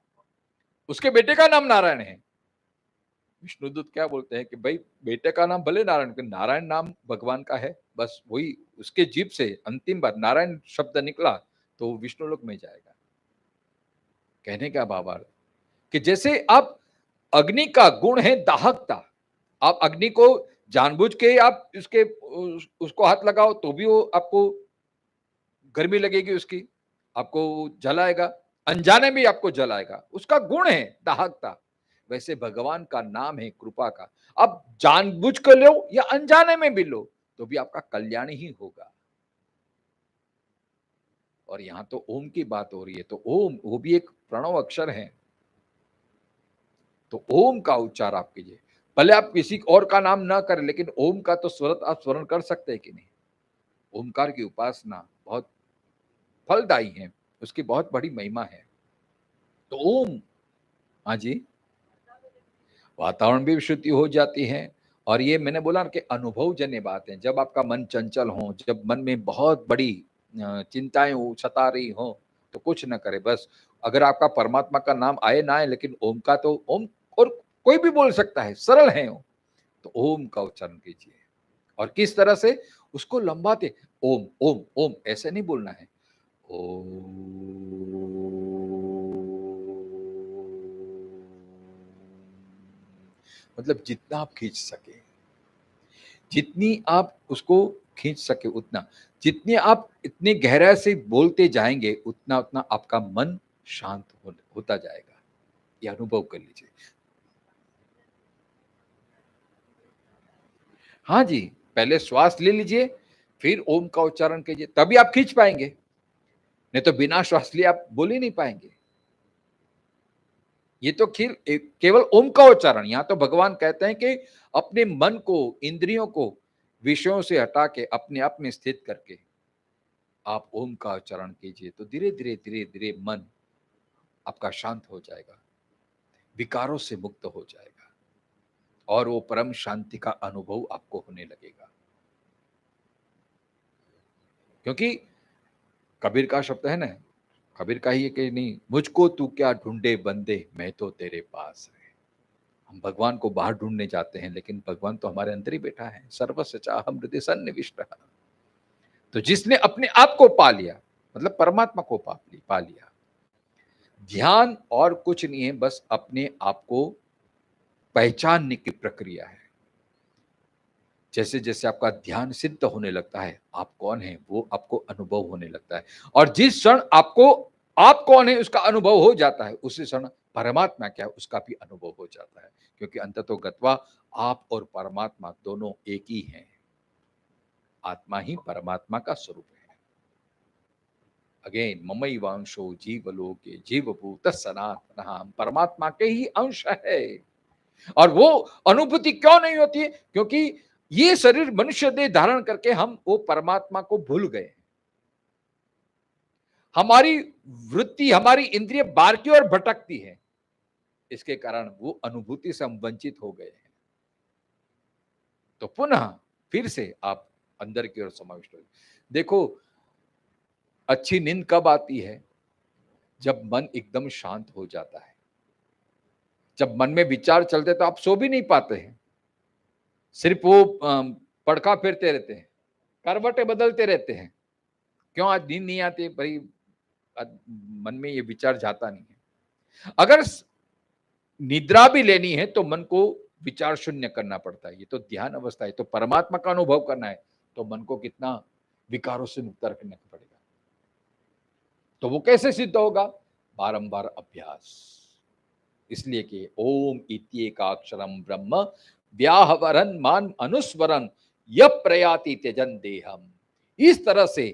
A: उसके बेटे का नाम नारायण है। विष्णुदूत क्या बोलते हैं कि भाई बेटे का नाम भले नारायण, नारायण नाम भगवान का है, बस वही उसके जीभ से अंतिम बार नारायण शब्द निकला तो विष्णु लोक में जाएगा। कहने का भाव कि जैसे आप, अग्नि का गुण है दाहकता, आप अग्नि को जानबूझ के आप इसके उसको हाथ लगाओ तो भी वो आपको गर्मी लगेगी उसकी, आपको जलाएगा, अनजाने में आपको जलाएगा। उसका गुण है दाहकता। वैसे भगवान का नाम है कृपा का। अब जानबूझ कर लो या अनजाने में भी लो तो भी आपका कल्याण ही होगा। और यहां तो ओम की बात हो रही है, तो ओम वो भी एक प्रणव अक्षर है। तो ओम का उच्चार आप कीजिए। भले आप किसी और का नाम ना करें, लेकिन ओम का तो स्वरत आप स्मरण कर सकते हैं कि नहीं? ओमकार की उपासना बहुत फलदायी है, उसकी बहुत बड़ी महिमा है। तो ओम, हाँ जी, वातावरण भी शुद्धि हो जाती है। और ये मैंने बोला ना कि अनुभवजन्य बात है। जब आपका मन चंचल हो, जब मन में बहुत बड़ी चिंताएं सता रही हो, तो कुछ न करे, बस अगर आपका परमात्मा का नाम आए ना आए, लेकिन ओम का तो ओम, और कोई भी बोल सकता है, सरल है वो। तो ओम का उच्चारण कीजिए। और किस तरह से? उसको लंबाते, ओम ओम ओम ऐसे नहीं बोलना है। मतलब जितना आप खींच सके, जितनी आप उसको खींच सके उतना, जितने आप इतनी गहराई से बोलते जाएंगे, उतना उतना आपका मन शांत होता जाएगा। ये अनुभव कर लीजिए। हाँ जी, पहले श्वास ले लीजिए, फिर ओम का उच्चारण कीजिए, तभी आप खींच पाएंगे। नहीं तो बिना श्वास लिए आप बोल ही नहीं पाएंगे। ये तो केवल ओम का उच्चारण। यहां तो भगवान कहते हैं कि अपने मन को, इंद्रियों को विषयों से हटा के अपने आप में स्थित करके आप ओम का उच्चारण कीजिए, तो धीरे धीरे धीरे धीरे मन आपका शांत हो जाएगा, विकारों से मुक्त हो जाएगा, और वो परम शांति का अनुभव आपको होने लगेगा। क्योंकि कबीर का शब्द है ना, कबीर का ही है कि नहीं, मुझको तू क्या ढूंढे बंदे, मैं तो तेरे पास है। हम भगवान को बाहर ढूंढने जाते हैं, लेकिन भगवान तो हमारे अंदर ही बैठा है। सर्वस्य चाहम हृदय सन्निविष्टः। तो जिसने अपने आप को पा लिया, मतलब परमात्मा को पा लिया, ध्यान और कुछ नहीं है, बस अपने आप को पहचानने की प्रक्रिया है। जैसे जैसे आपका ध्यान सिद्ध होने लगता है, आप कौन है वो आपको अनुभव होने लगता है। और जिस क्षण आपको आप कौन है उसका अनुभव हो जाता है, उसी क्षण परमात्मा क्या है उसका भी अनुभव हो जाता है। क्योंकि अंततो गत्वा आप और परमात्मा दोनों एक ही हैं। आत्मा ही परमात्मा का स्वरूप है। अगेन, ममैवांशो जीवलोके जीवभूत सनातन, हम परमात्मा के ही अंश है। और वो अनुभूति क्यों नहीं होती है? क्योंकि ये शरीर मनुष्य देह धारण करके हम वो परमात्मा को भूल गए। हमारी वृत्ति, हमारी इंद्रिय बाहर की ओर भटकती है। इसके कारण वो अनुभूति से हम वंचित हो गए हैं। तो पुनः फिर से आप अंदर की ओर समाविष्ट हो। देखो, अच्छी नींद कब आती है? जब मन एकदम शांत हो जाता है। जब मन में विचार चलते तो आप सो भी नहीं पाते हैं। सिर्फ वो पड़खा फेरते रहते हैं, करवटें बदलते रहते हैं। क्यों? आज नींद नहीं आती भाई, मन में ये विचार जाता नहीं है। अगर निद्रा भी लेनी है तो मन को विचार शून्य करना पड़ता है। ये तो ध्यान अवस्था है। तो परमात्मा का अनुभव करना है तो मन को कितना विकारों से मुक्त रखना पड़ेगा। तो वो कैसे सिद्ध होगा? बारंबार अभ्यास। इसलिए कि ओम इत्येकाक्षरम ब्रह्म व्याहवरन मान अनुस्वरन य प्रयाति त्यजन देहम। इस तरह से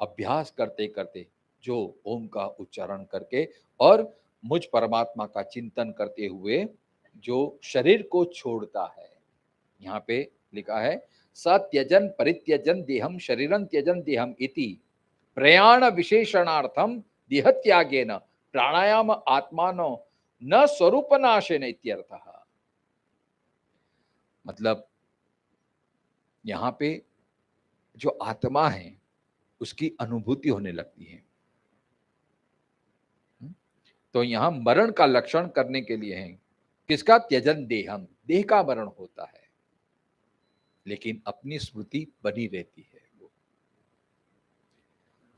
A: अभ्यास करते करते, जो ओम का उच्चारण करके और मुझ परमात्मा का चिंतन करते हुए जो शरीर को छोड़ता है, यहाँ पे लिखा है सत्यजन परित्यजन देहम शरीरं त्यजन देहम इति प्रयाण विशेषणार्थम देह त्यागेन प्राणायाम आत्मानो न स्वरूप नाशेन इत्यर्थः। मतलब यहाँ पे जो आत्मा है उसकी अनुभूति होने लगती है। तो यहाँ मरण का लक्षण करने के लिए है किसका? त्यजन देहम, देह का मरण होता है, लेकिन अपनी स्मृति बनी रहती है वो।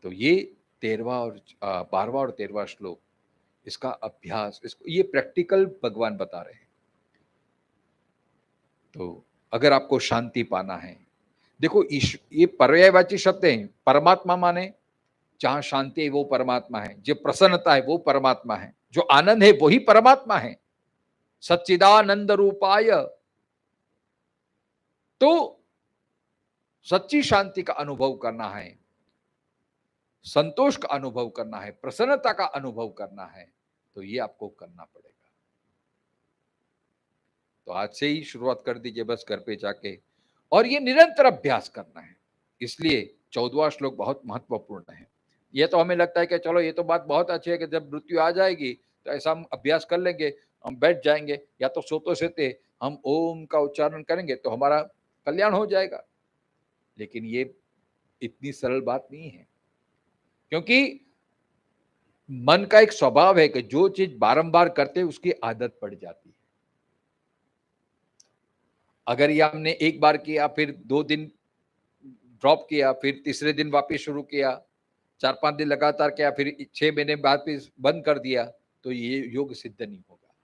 A: तो ये 13वां और 12वां और 13वां श्लोक, इसका अभ्यास, इसको ये प्रैक्टिकल भगवान बता रहे हैं। तो अगर आपको शांति पाना है, देखो ये पर्यायवाची शब्द हैं। परमात्मा माने जहां शांति है वो परमात्मा है, जो प्रसन्नता है वो परमात्मा है, जो आनंद है वही परमात्मा है। सच्चिदानंद रूपाय। तो सच्ची शांति का अनुभव करना है, संतोष का अनुभव करना है, प्रसन्नता का अनुभव करना है, तो ये आपको करना पड़ेगा। तो आज से ही शुरुआत कर दीजिए बस घर पे जाके, और ये निरंतर अभ्यास करना है। इसलिए 14वां श्लोक बहुत महत्वपूर्ण है। ये तो हमें लगता है कि चलो ये तो बात बहुत अच्छी है कि जब मृत्यु आ जाएगी तो ऐसा हम अभ्यास कर लेंगे, हम बैठ जाएंगे या तो सोते सोते हम ओम का उच्चारण करेंगे तो हमारा कल्याण हो जाएगा। लेकिन ये इतनी सरल बात नहीं है, क्योंकि मन का एक स्वभाव है कि जो चीज बारंबार करते उसकी आदत पड़ जाती है। अगर ये हमने एक बार किया, फिर 2 दिन ड्रॉप किया, फिर तीसरे दिन वापस शुरू किया, 4-5 दिन लगातार किया, फिर 6 महीने बाद फिर बंद कर दिया, तो ये योग सिद्ध नहीं होगा।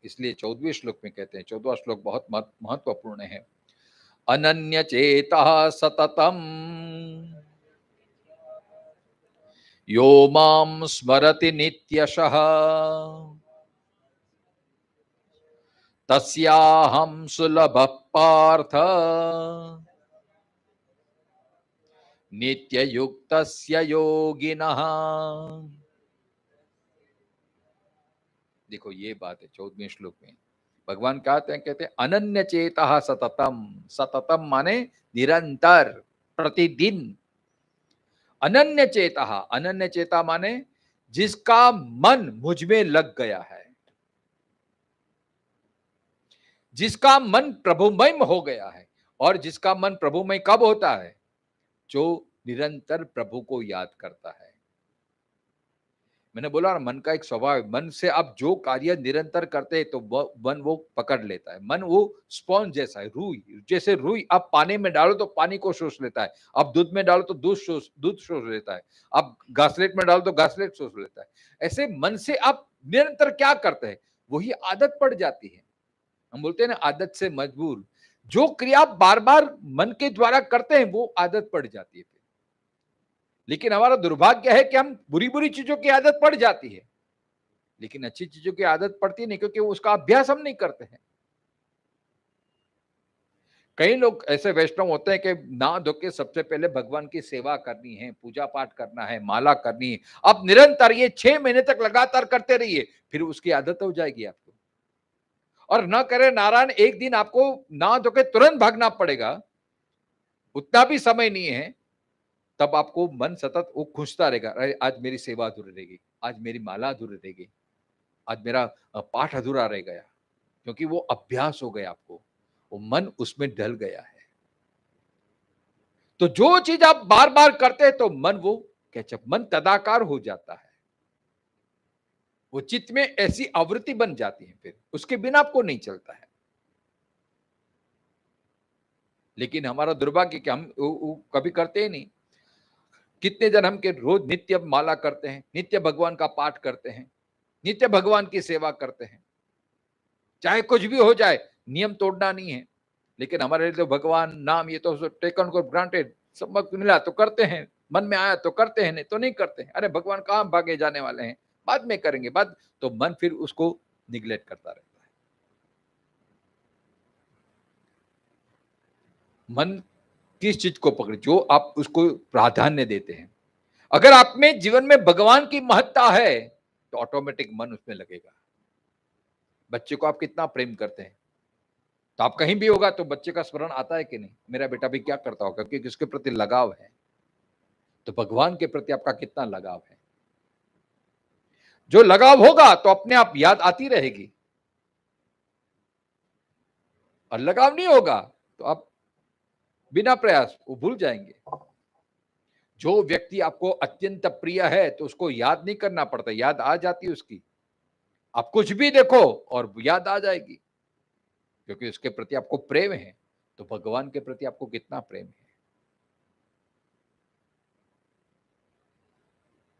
A: इसलिए 14वें श्लोक में कहते हैं, 14वां श्लोक बहुत महत्वपूर्ण है। अनन्य चेता सततम यो माम स्मरति नित्यशः तस्याहं सुलभ पार्थ नित्य युक्तस्य योगिनः। देखो ये बात है 14वें श्लोक में भगवान कहते हैं अनन्य चेता सततम। सततम माने निरंतर, प्रतिदिन। अनन्य चेता, अनन्य चेता माने जिसका मन मुझ में लग गया है, जिसका मन प्रभुमय हो गया है। और जिसका मन प्रभुमय कब होता है? जो निरंतर प्रभु को याद करता है। मैंने बोला ना, मन का एक स्वभाव है, मन से आप जो कार्य निरंतर करते हैं तो मन वो पकड़ लेता है। मन वो स्पॉन्ज जैसा है, रुई जैसे। रुई आप पानी में डालो तो पानी को शोष लेता है, आप दूध में डालो तो दूध शोष लेता है, आप घासलेट में डालो तो घासलेट शोष लेता है। ऐसे मन से आप निरंतर क्या करते हैं वही आदत पड़ जाती है। हम बोलते हैं ना, आदत से मजबूर। जो क्रिया बार बार मन के द्वारा करते हैं वो आदत पड़ जाती है। लेकिन हमारा दुर्भाग्य है कि हम बुरी बुरी चीजों की आदत पड़ जाती है, लेकिन अच्छी चीजों की आदत पड़ती नहीं, क्योंकि उसका अभ्यास हम नहीं करते हैं। कई लोग ऐसे वैष्णव होते हैं कि ना धो के सबसे पहले भगवान की सेवा करनी है, पूजा पाठ करना है, माला करनी है। अब निरंतर ये 6 महीने तक लगातार करते रहिए, फिर उसकी आदत हो जाएगी आपको। और न करे नारायण, एक दिन आपको ना धो के तुरंत भागना पड़ेगा, उतना भी समय नहीं है। तब आपको मन सतत वो खुशता रहेगा, अरे आज मेरी सेवा अधूरी रहेगी, आज मेरी माला अधूरी रहेगी, आज मेरा पाठ अधूरा रह गया, क्योंकि वो अभ्यास हो गया आपको, वो मन उसमें ढल गया है। तो जो चीज आप बार बार करते हैं तो मन वो कैचअप, मन तदाकार हो जाता है। वो चित्त में ऐसी आवृत्ति बन जाती है, फिर उसके बिना आपको नहीं चलता है। लेकिन हमारा दुर्भाग्य कि हम वो कभी करते ही नहीं। कितने जन हम के रोज नित्य माला करते हैं, नित्य भगवान का पाठ करते हैं, नित्य भगवान की सेवा करते हैं, चाहे कुछ भी हो जाए, नियम तोड़ना नहीं है। लेकिन हमारे लिए तो भगवान नाम ये तो टेकन फॉर ग्रांटेड, सब वक्त मिला तो करते हैं, मन में आया तो करते हैं, नहीं तो नहीं करते हैं। अरे भगवान कहाँ भागे जाने वाले हैं, बाद में करेंगे, बाद। तो मन फिर उसको निग्लेक्ट करता रहता है। मन किस चीज को पकड़े, जो आप उसको प्राधान्य देते हैं। अगर आप में जीवन में भगवान की महत्ता है तो ऑटोमेटिक मन उसमें लगेगा। बच्चे को आप कितना प्रेम करते हैं, तो आप कहीं भी होगा तो बच्चे का स्मरण आता है कि नहीं, मेरा बेटा भी क्या करता होगा, क्योंकि उसके प्रति लगाव है। तो भगवान के प्रति आपका कितना लगाव है? जो लगाव होगा तो अपने आप याद आती रहेगी, और लगाव नहीं होगा तो आप बिना प्रयास वो भूल जाएंगे। जो व्यक्ति आपको अत्यंत प्रिय है तो उसको याद नहीं करना पड़ता, याद आ जाती है उसकी। आप कुछ भी देखो और याद आ जाएगी, क्योंकि उसके प्रति आपको प्रेम है। तो भगवान के प्रति आपको कितना प्रेम है?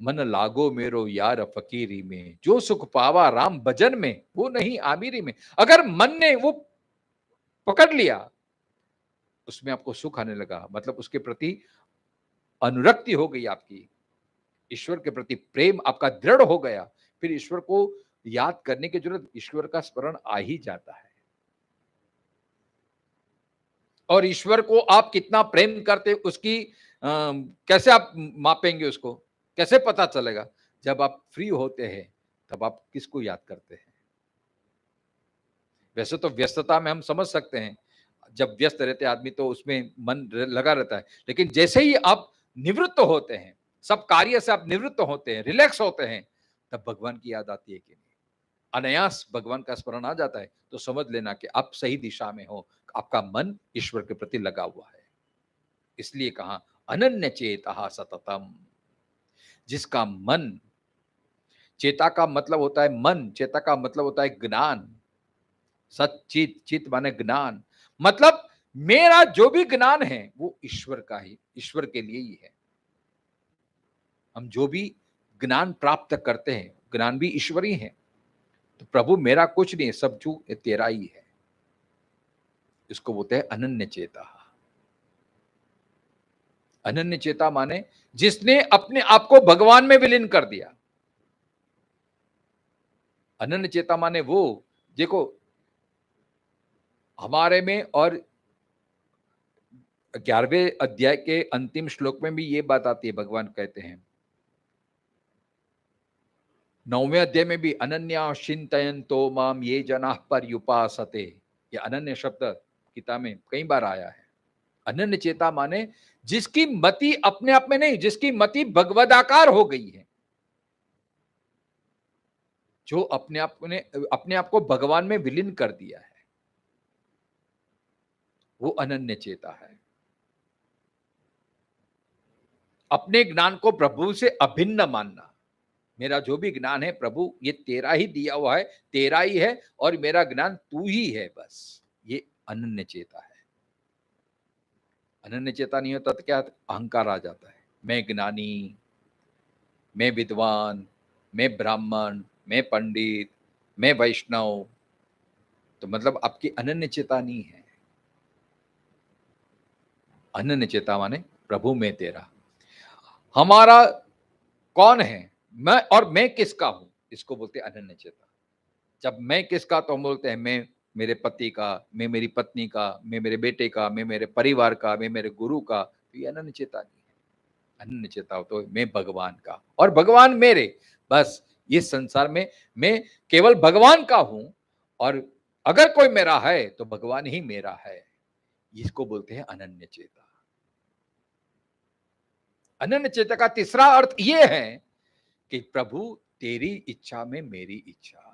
A: मन लागो मेरो यार फकीरी में, जो सुख पावा राम भजन में, वो नहीं आमिरी में। अगर मन ने वो पकड़ लिया, उसमें आपको सुख आने लगा, मतलब उसके प्रति अनुरक्ति हो गई आपकी, ईश्वर के प्रति प्रेम आपका दृढ़ हो गया, फिर ईश्वर को याद करने की जरूरत, ईश्वर का स्मरण आ ही जाता है। और ईश्वर को आप कितना प्रेम करते उसकी कैसे आप मापेंगे, उसको कैसे पता चलेगा? जब आप फ्री होते हैं तब आप किसको याद करते हैं? वैसे तो व्यस्तता में हम समझ सकते हैं, जब व्यस्त रहते आदमी तो उसमें मन लगा रहता है, लेकिन जैसे ही आप निवृत्त होते हैं, सब कार्य से आप निवृत्त होते हैं, रिलैक्स होते हैं, तब भगवान की याद आती है कि नहीं, अनायास भगवान का स्मरण आ जाता है, तो समझ लेना कि आप सही दिशा में हो, आपका मन ईश्वर के प्रति लगा हुआ है। इसलिए कहा अनन्य चेता सततम, जिसका मन, चेता का मतलब होता है मन, चेता का मतलब होता है ज्ञान, सचित, चित माने ज्ञान, मतलब मेरा जो भी ज्ञान है वो ईश्वर का ही, ईश्वर के लिए ही है। हम जो भी ज्ञान प्राप्त करते हैं, ज्ञान भी ईश्वरी है, तो प्रभु मेरा कुछ नहीं है, सब जो तेरा ही है। इसको बोलते हैं अनन्य चेता। अनन्य चेता माने जिसने अपने आप को भगवान में विलीन कर दिया। अनन्य चेता माने वो, देखो हमारे में, और 11वें अध्याय के अंतिम श्लोक में भी ये बात आती है, भगवान कहते हैं 9वें अध्याय में भी, अनन्या चिंतयन्तो माम ये जनाः पर्युपासते। ये अनन्य शब्द गीता में कई बार आया है। अनन्य चेता माने जिसकी मति अपने आप में नहीं, जिसकी मति भगवदाकार हो गई है, जो अपने आप को भगवान में विलीन कर दिया है, वो अनन्य चेता है। अपने ज्ञान को प्रभु से अभिन्न मानना, मेरा जो भी ज्ञान है प्रभु ये तेरा ही दिया हुआ है, तेरा ही है, और मेरा ज्ञान तू ही है, बस ये अनन्य चेता है। अनन्य चेता नहीं होता तो क्या, अहंकार आ जाता है, मैं ज्ञानी, मैं विद्वान, मैं ब्राह्मण, मैं पंडित, मैं वैष्णव, तो मतलब आपकी अनन्य चेता नहीं है। अनन्य चेता माने प्रभु मैं तेरा, हमारा कौन है, मैं और मैं किसका हूं, इसको बोलते हैं अनन्य चेता। जब मैं किसका, तो हम बोलते हैं मैं मेरे पति का, मैं मेरी पत्नी का, मैं मेरे बेटे का, मैं मेरे परिवार का, मैं मेरे गुरु का, तो ये अनन्य चेता नहीं है। अनन्य चेता हो तो मैं भगवान का और भगवान मेरे, बस इस संसार में मैं केवल भगवान का हूं, और अगर कोई मेरा है तो भगवान ही मेरा है। इसको बोलते हैं अनन्य चेता। अनन्य चेता का तीसरा अर्थ यह है कि प्रभु तेरी इच्छा में मेरी इच्छा।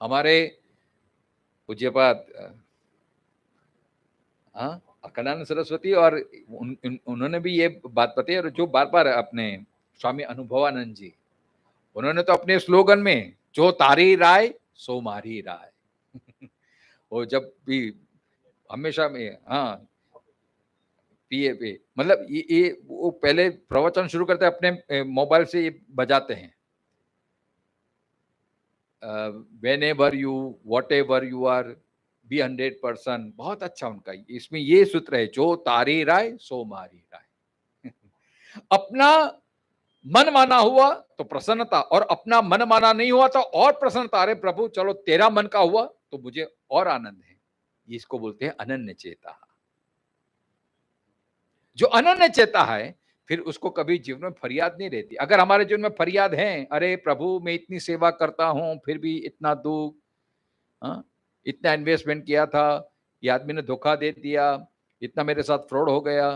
A: हमारे पूज्यपाद अखंडानंद सरस्वती और उन्होंने भी ये बात बताई, और जो बार बार अपने स्वामी अनुभवानंद जी, उन्होंने तो अपने स्लोगन में जो तारी राय सो मारी राय वो जब भी हमेशा में, हाँ पिए पे, मतलब ये वो पहले प्रवचन शुरू करते अपने मोबाइल से ये बजाते हैं, whenever you whatever you are be 100%। बहुत अच्छा उनका, इसमें ये सूत्र है, जो तारी राय सो मारी राय अपना मन माना हुआ तो प्रसन्नता, और अपना मन माना नहीं हुआ तो और प्रसन्नता। अरे प्रभु चलो तेरा मन का हुआ तो मुझे और आनंद है। इसको बोलते हैं अनन्य चेता। जो अनन्य चेता है फिर उसको कभी जीवन में फरियाद नहीं रहती। अगर हमारे जीवन में फरियाद है, अरे प्रभु मैं इतनी सेवा करता हूं फिर भी इतना दुख, इतना इन्वेस्टमेंट किया था, ये आदमी ने धोखा दे दिया, इतना मेरे साथ फ्रॉड हो गया,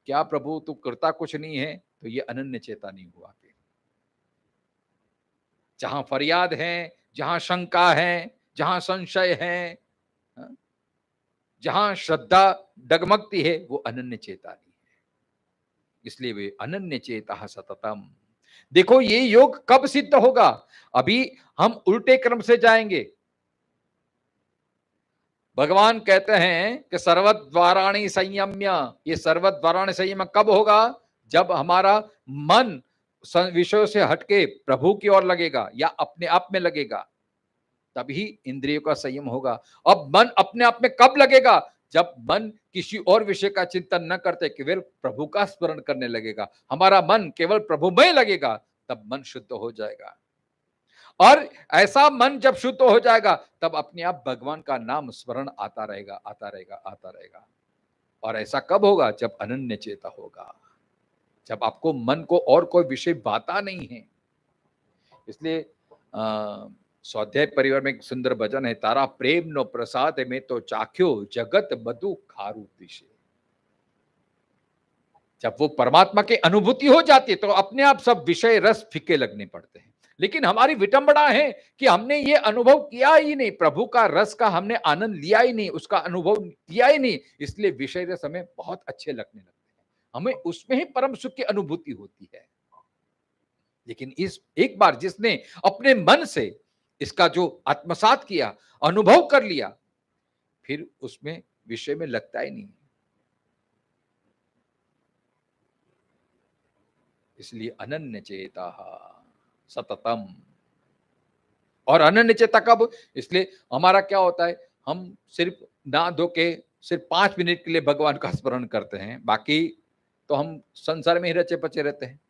A: क्या प्रभु तू करता कुछ नहीं है, तो ये अनन्य चेता नहीं हुआ। जहां फरियाद है, जहां शंका है, जहां संशय है, जहां श्रद्धा डगमगती है, वो अनन्य चेता नहीं है। इसलिए वे अनन्य चेता सततम। देखो ये योग कब सिद्ध होगा, अभी हम उल्टे क्रम से जाएंगे। भगवान कहते हैं कि सर्वद्वाराणि संयम्य, ये सर्वद्वाराणि संयम कब होगा, जब हमारा मन विषयों से हटके प्रभु की ओर लगेगा या अपने आप में लगेगा, तभी इंद्रियों का संयम होगा। अब मन अपने आप में कब लगेगा? जब मन किसी और विषय का चिंतन न करते केवल प्रभु का स्मरण करने लगेगा, हमारा मन केवल प्रभु में लगेगा, तब मन शुद्ध हो जाएगा। और ऐसा मन जब शुद्ध हो जाएगा, तब अपने आप भगवान का नाम स्मरण आता रहेगा, आता रहेगा, आता रहेगा। और ऐसा कब होगा? जब अनन्य चेता होगा, जब आपको मन को और कोई विषय भाता नहीं है। इसलिए स्वाध्याय परिवार में एक सुंदर भजन है, तारा प्रेम नो प्रसाद में तो चाख्यो जगत बधु खारू दिशे। जब वो परमात्मा की अनुभूति हो जाती है तो अपने आप सब विषय रस फीके लगने पड़ते हैं। लेकिन हमारी विटंबना है कि हमने ये अनुभव किया ही नहीं, प्रभु का रस का हमने आनंद लिया ही नहीं, उसका अनुभव किया ही नहीं, इसलिए विषय रस हमें बहुत अच्छे लगने लगते हैं, हमें उसमें ही परम सुख की अनुभूति होती है। लेकिन इस एक बार जिसने अपने मन से इसका जो आत्मसात किया, अनुभव कर लिया, फिर उसमें विषय में लगता ही नहीं। इसलिए अनन्य चेता सततम। और अनन्य चेता कब? इसलिए हमारा क्या होता है, हम सिर्फ ना धो के सिर्फ 5 मिनट के लिए भगवान का स्मरण करते हैं, बाकी तो हम संसार में ही रचे पचे रहते हैं,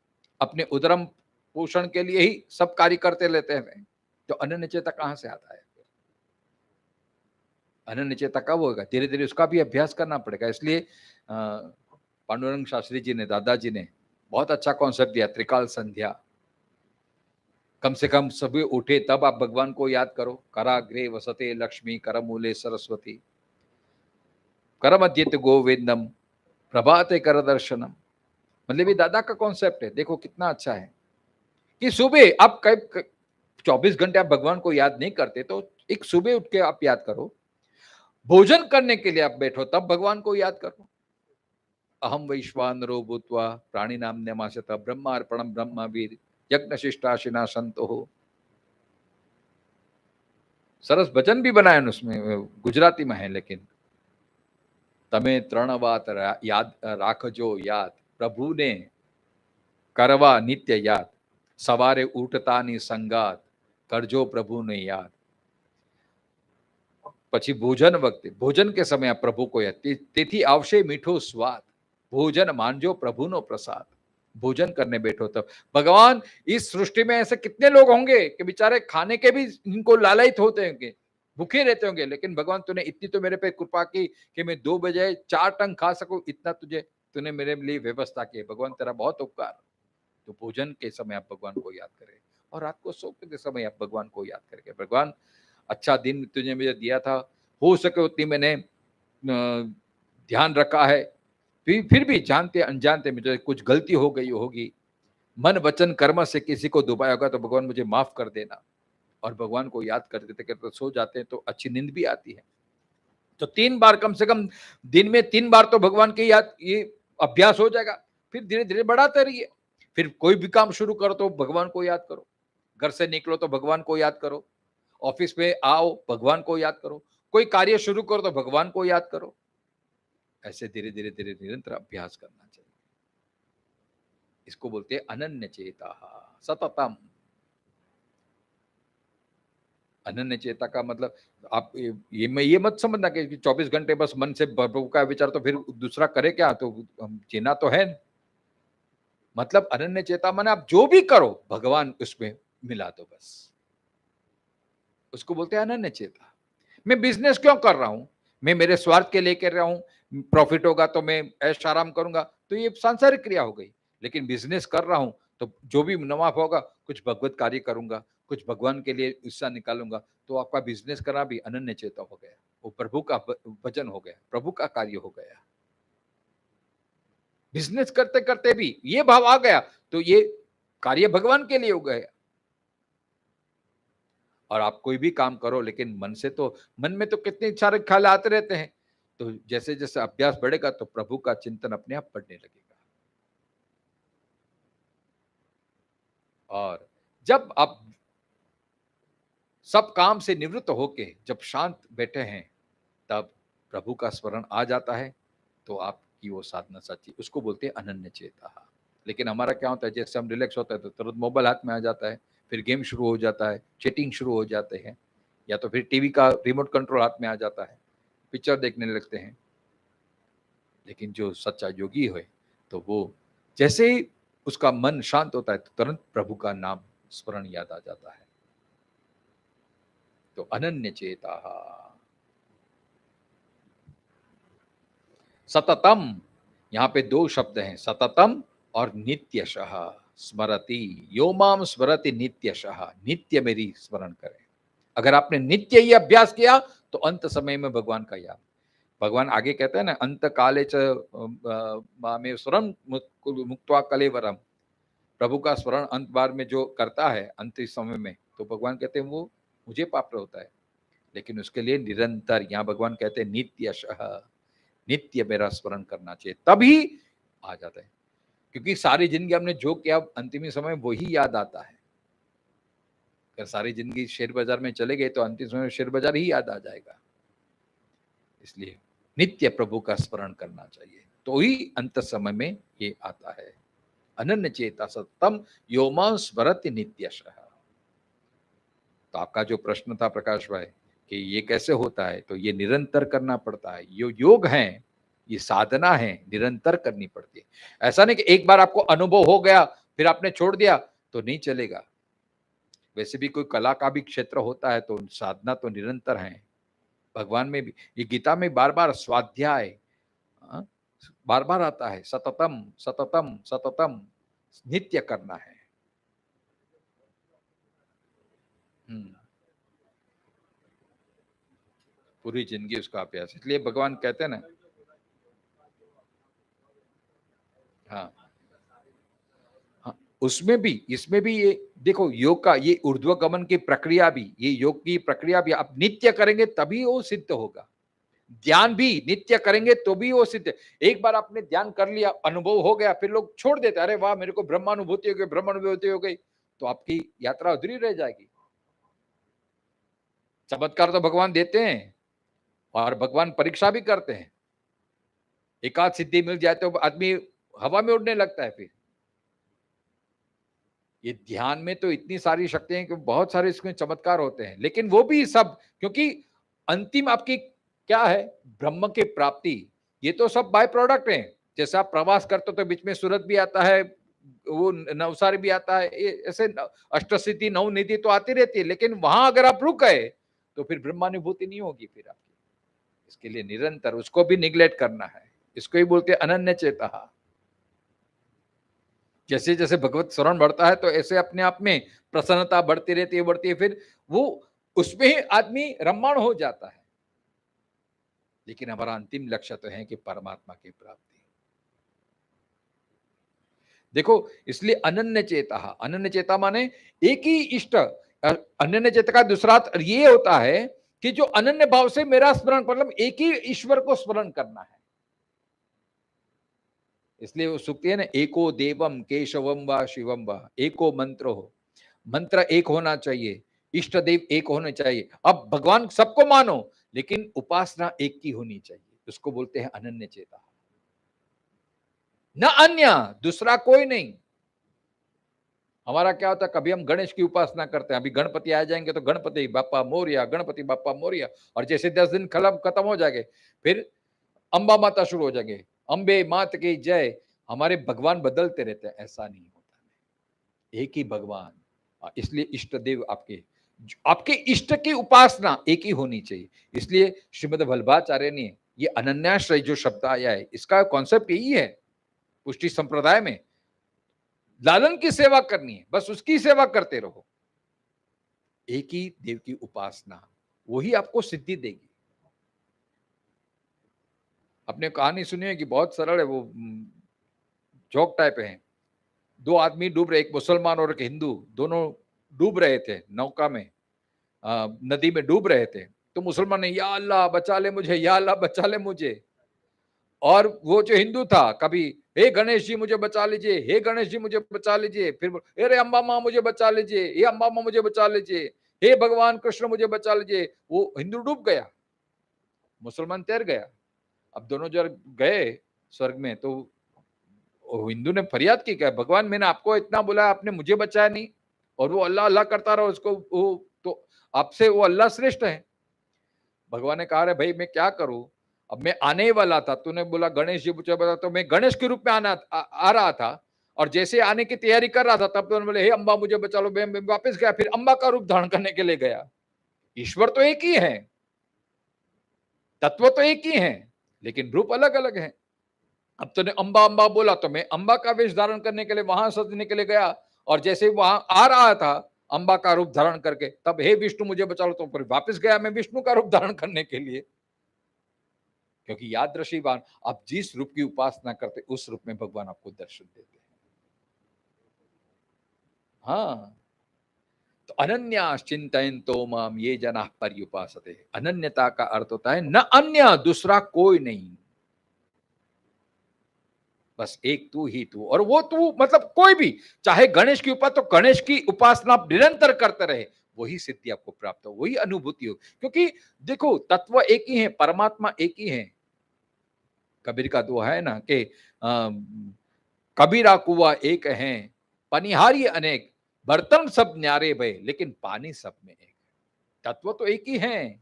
A: अपने उदरम पोषण के लिए ही सब कार्य करते रहते हैं। तो अनन्य चेता कहां से आता है? अनन्य चेता कब होगा? धीरे धीरे उसका भी अभ्यास करना पड़ेगा। इसलिए पांडुरंग शास्त्री जी ने, दादाजी ने बहुत अच्छा कॉन्सेप्ट दिया, त्रिकाल संध्या। कम से कम सभी उठे तब आप भगवान को याद करो। कराग्रे वसते लक्ष्मी, करमूले सरस्वती, करमध्यत गोविंदम, प्रभाते कर दर्शनम। मतलब ये दादा का कॉन्सेप्ट है। देखो कितना अच्छा है कि सुबह आप 24 घंटे आप भगवान को याद नहीं करते, तो एक सुबह उठ के आप याद करो। भोजन करने के लिए आप बैठो तब भगवान को याद करो। अहम वैश्वानरो भूत्वा प्राणी नाम न्यमाशत ब्रह्मार्पणम ब्रह्मवीर यज्ञ शिष्टाशिना संतो हो। सरस भजन भी बनाया उसमें, गुजराती में है, लेकिन तमे त्रण बात याद राखजो याद, प्रभु ने करवा नित्य याद, सवारे उठतानी संगात, करजो प्रभु ने याद। પછી ભોજન વખતે, ભોજન के समय आप प्रभु को याद, તેથી આવશે મીઠો સ્વાદ, भोजन मांझो प्रभु नो प्रसाद। भोजन करने बैठो तब भगवान, इस सृष्टि में ऐसे कितने लोग होंगे कि बेचारे खाने के भी इनको लालयित होते होंगे, भूखे रहते होंगे, लेकिन भगवान तूने इतनी तो मेरे पे कृपा की कि मैं 2 बजे 4 टंग खा सकूं, इतना तुझे तूने मेरे लिए व्यवस्था की है। भगवान तेरा बहुत उपकार। तो भोजन के समय आप भगवान को याद करें, और रात को सोते के समय आप भगवान को याद करके, भगवान अच्छा दिन तुझे मुझे दिया था, हो सके उतनी मैंने ध्यान रखा है, फिर भी जानते अनजानते मुझे कुछ गलती हो गई होगी, मन वचन कर्म से किसी को दुबाया होगा, तो भगवान मुझे माफ कर देना। और भगवान को याद करते करते सो जाते हैं तो अच्छी नींद भी आती है। तो 3 बार, कम से कम दिन में 3 बार तो भगवान की याद, ये अभ्यास हो जाएगा। फिर धीरे धीरे बढ़ाते रहिए। फिर कोई भी काम शुरू करो तो भगवान को याद करो, घर से निकलो तो भगवान को याद करो, ऑफिस में आओ भगवान को याद करो, कोई कार्य शुरू करो तो भगवान को याद करो। ऐसे धीरे धीरे धीरे निरंतर अभ्यास करना चाहिए। इसको बोलते हैं अनन्य चेता सततम। अनन्य चेता का मतलब आप ये मत समझना कि 24 घंटे बस मन से प्रभु का विचार, तो फिर दूसरा करे क्या, तो हम जीना तो है। मतलब अनन्य चेता माने आप जो भी करो भगवान उसमें मिला दो बस, उसको बोलते हैं अनन्य चेता। मैं बिजनेस क्यों कर रहा हूं? मैं मेरे स्वार्थ के लिए कर रहा हूं, प्रॉफिट होगा तो मैं ऐश आराम करूंगा, तो ये सांसारिक क्रिया हो गई। लेकिन बिजनेस कर रहा हूं तो जो भी मुनाफा होगा कुछ भगवत कार्य करूंगा, कुछ भगवान के लिए हिस्सा निकालूंगा, तो आपका बिजनेस करना भी अनन्य चेता हो गया, वो प्रभु का भजन हो गया, प्रभु का कार्य हो गया। बिजनेस करते करते भी ये भाव आ गया तो ये कार्य भगवान के लिए हो गया। और आप कोई भी काम करो लेकिन मन से, तो मन में तो कितने सारे ख्याल आते रहते हैं, तो जैसे जैसे अभ्यास बढ़ेगा तो प्रभु का चिंतन अपने आप बढ़ने लगेगा। और जब आप सब काम से निवृत्त होके जब शांत बैठे हैं, तब प्रभु का स्मरण आ जाता है, तो आपकी वो साधना सच्ची, उसको बोलते हैं अनन्य चेता। लेकिन हमारा क्या होता है, जैसे हम रिलैक्स होता है तो तुरंत मोबाइल हाथ में आ जाता है, फिर गेम शुरू हो जाता है, चैटिंग शुरू हो जाते हैं। या तो फिर टीवी का रिमोट कंट्रोल हाथ में आ जाता है, पिक्चर देखने लगते हैं। लेकिन जो सच्चा योगी है तो वो जैसे ही उसका मन शांत होता है तो तुरंत प्रभु का नाम स्मरण याद आ जाता है। तो अनन्य चेता सततम, यहाँ पे दो शब्द हैं, सततम और नित्यशः स्मरति, यो माम स्मरति नित्यशः, नित्य मेरी स्मरण करें। अगर आपने नित्य ही अभ्यास किया तो अंत समय में भगवान का याद। भगवान आगे कहते हैं ना, अंत काले च मामे स्मरण मुक्त्वा कलेवरम, प्रभु का स्मरण अंत बार में जो करता है अंत समय में, तो भगवान कहते हैं वो मुझे प्राप्त होता है। लेकिन उसके लिए निरंतर, यहाँ भगवान कहते हैं नित्यशः, नित्य मेरा स्मरण करना चाहिए, तभी आ जाता है। क्योंकि सारी जिंदगी हमने जो किया अंतिम समय वही याद आता है। अगर सारी जिंदगी शेयर बाजार में चले गए तो अंतिम समय शेयर बाजार ही याद आ जाएगा। इसलिए नित्य प्रभु का स्मरण करना चाहिए, तो ही अंत समय में ये आता है। अनन्य चेता सततम यो मां स्मरति नित्यशः। तो आपका जो प्रश्न था प्रकाश भाई कि ये कैसे होता है, तो ये निरंतर करना पड़ता है। ये योग है, ये साधना है, निरंतर करनी पड़ती है। ऐसा नहीं कि एक बार आपको अनुभव हो गया फिर आपने छोड़ दिया तो नहीं चलेगा। वैसे भी कोई कला का भी क्षेत्र होता है तो साधना तो निरंतर है। भगवान में भी, ये गीता में बार बार स्वाध्याय बार बार आता है, सततम सततम सततम, नित्य करना है। पूरी जिंदगी उसका अभ्यास, इसलिए भगवान कहते हैं ना। हाँ हाँ, उसमें भी इसमें भी ये देखो, योग का ये ऊर्ध्वगमन की प्रक्रिया भी, ये योग की प्रक्रिया भी आप नित्य करेंगे तभी वो सिद्ध होगा। ध्यान भी नित्य करेंगे तो भी वो सिद्ध। एक बार आपने ध्यान कर लिया, अनुभव हो गया, फिर लोग छोड़ देते, अरे वाह मेरे को ब्रह्मानुभूति हो गई, ब्रह्मानुभूति हो गई, तो आपकी यात्रा अधूरी रह जाएगी। चमत्कार तो भगवान देते हैं और भगवान परीक्षा भी करते हैं। एकाध सिद्धि मिल जाए तो आदमी हवा में उड़ने लगता है। फिर ये ध्यान में तो इतनी सारी शक्तियां कि बहुत सारे इसमें चमत्कार होते हैं, लेकिन वो भी सब क्योंकि अंतिम आपकी क्या है, ब्रह्म की प्राप्ति। ये तो सब बाय प्रोडक्ट है। जैसे आप प्रवास करते हो तो बीच में सूरत भी आता है, वो नवसारी भी आता है, ऐसे अष्टसिद्धि नवनिधि तो आती रहती है, लेकिन वहां अगर आप रुक गए तो फिर ब्रह्मानुभूति नहीं होगी फिर आपकी। इसके लिए निरंतर उसको भी निग्लेक्ट करना है। इसको ही बोलते हैं अनन्य चेता। जैसे जैसे भगवत शरण बढ़ता है तो ऐसे अपने आप में प्रसन्नता बढ़ती है, फिर वो उसमें ही आदमी रममाण हो जाता है। लेकिन हमारा अंतिम लक्ष्य तो है कि परमात्मा की प्राप्ति। देखो, इसलिए अनन्य चेता, अनन्य चेता माने एक ही इष्ट। अनन्य चेता का दूसरा अर्थ ये होता है कि जो अनन्य भाव से मेरा स्मरण, मतलब एक ही ईश्वर को स्मरण करना है। इसलिए वो सूक्ति है ना, एको देवम केशवम व शिवम व, एको मंत्र हो, मंत्र एक होना चाहिए, इष्ट देव एक होने चाहिए। अब भगवान सबको मानो लेकिन उपासना एक की होनी चाहिए, उसको बोलते हैं अनन्य चेता। न अन्य, दूसरा कोई नहीं। हमारा क्या होता है, कभी हम गणेश की उपासना करते हैं, अभी गणपति आ जाएंगे तो गणपति बापा मोरिया, गणपति बापा मोरिया, और जैसे 10 दिन खत्म हो जाएंगे फिर अंबा माता शुरू हो जाएंगे, अंबे मात की जय। हमारे भगवान बदलते रहते हैं, ऐसा नहीं होता, एक ही भगवान। इसलिए इष्ट देव आपके आपके इष्ट की उपासना एक ही होनी चाहिए। इसलिए श्रीमद वल्लभाचार्य ने ये अनन्याश्रय जो शब्द आया है, इसका कॉन्सेप्ट यही है। पुष्टि संप्रदाय में लालन की सेवा करनी है, बस उसकी सेवा करते रहो। एक ही देव की उपासना, वही आपको सिद्धि देगी। आपने कहानी सुनी है कि बहुत सरल है, वो जोक टाइप है। दो आदमी डूब रहे, एक मुसलमान और एक हिंदू, दोनों डूब रहे थे नौका में, नदी में डूब रहे थे। तो मुसलमान ने या अल्लाह बचा ले मुझे, या अल्लाह बचा ले मुझे। और वो जो हिंदू था कभी हे गणेश जी मुझे बचा लीजिए, हे गणेश जी मुझे बचा लीजिए, फिर अरे अम्बा माँ मुझे बचा लीजिए, हे अम्बा माँ मुझे बचा लीजिए, हे भगवान कृष्ण मुझे बचा लीजिए। वो हिंदू डूब गया, मुसलमान तैर गया। अब दोनों जब गए स्वर्ग में तो हिंदू ने फरियाद की, क्या भगवान मैंने आपको इतना बुलाया, आपने मुझे बचाया नहीं। और वो अल्लाह अल्लाह करता रहा, उसको वो तो आपसे वो अल्लाह श्रेष्ठ है। भगवान ने कहा, अरे भाई मैं क्या करूं, अब मैं आने ही वाला था, तूने बोला गणेश जी मुझे बता, तो मैं गणेश के रूप में आ रहा था, और जैसे आने की तैयारी कर रहा था तब तो बोले हे अम्बा मुझे बचा लो, मैं वापस गया, फिर अम्बा का रूप धारण करने के लिए गया। ईश्वर तो एक ही है, तत्व तो एक ही है, लेकिन रूप अलग अलग है। अब तूने अम्बा अम्बा बोला तो मैं अम्बा का वेश धारण करने के लिए वहां सजने के लिए गया, और जैसे वहां आ रहा था अम्बा का रूप धारण करके, तब हे विष्णु मुझे बचा लो, तो फिर वापस गया मैं विष्णु का रूप धारण करने के लिए। क्योंकि यादृशीवान, आप जिस रूप की उपासना करते उस रूप में भगवान आपको दर्शन देते हैं। हाँ, तो अनन्यास चिंतयन्तो माम ये जना पर्युपासते। अनन्यता का अर्थ होता है न अन्य, दूसरा कोई नहीं, बस एक तू ही तू, और वो तू मतलब कोई भी, चाहे गणेश की उपासना, तो गणेश की उपासना आप निरंतर करते रहे, वही सिद्धि आपको प्राप्त हो, वही अनुभूति हो। क्योंकि देखो तत्व एक ही है, परमात्मा एक ही है। कबीर का दुआ है ना कि कबीरा कुआ एक है, पनिहारी अनेक, बर्तन सब न्यारे भय, लेकिन पानी सब में एक। तत्व तो एक ही है,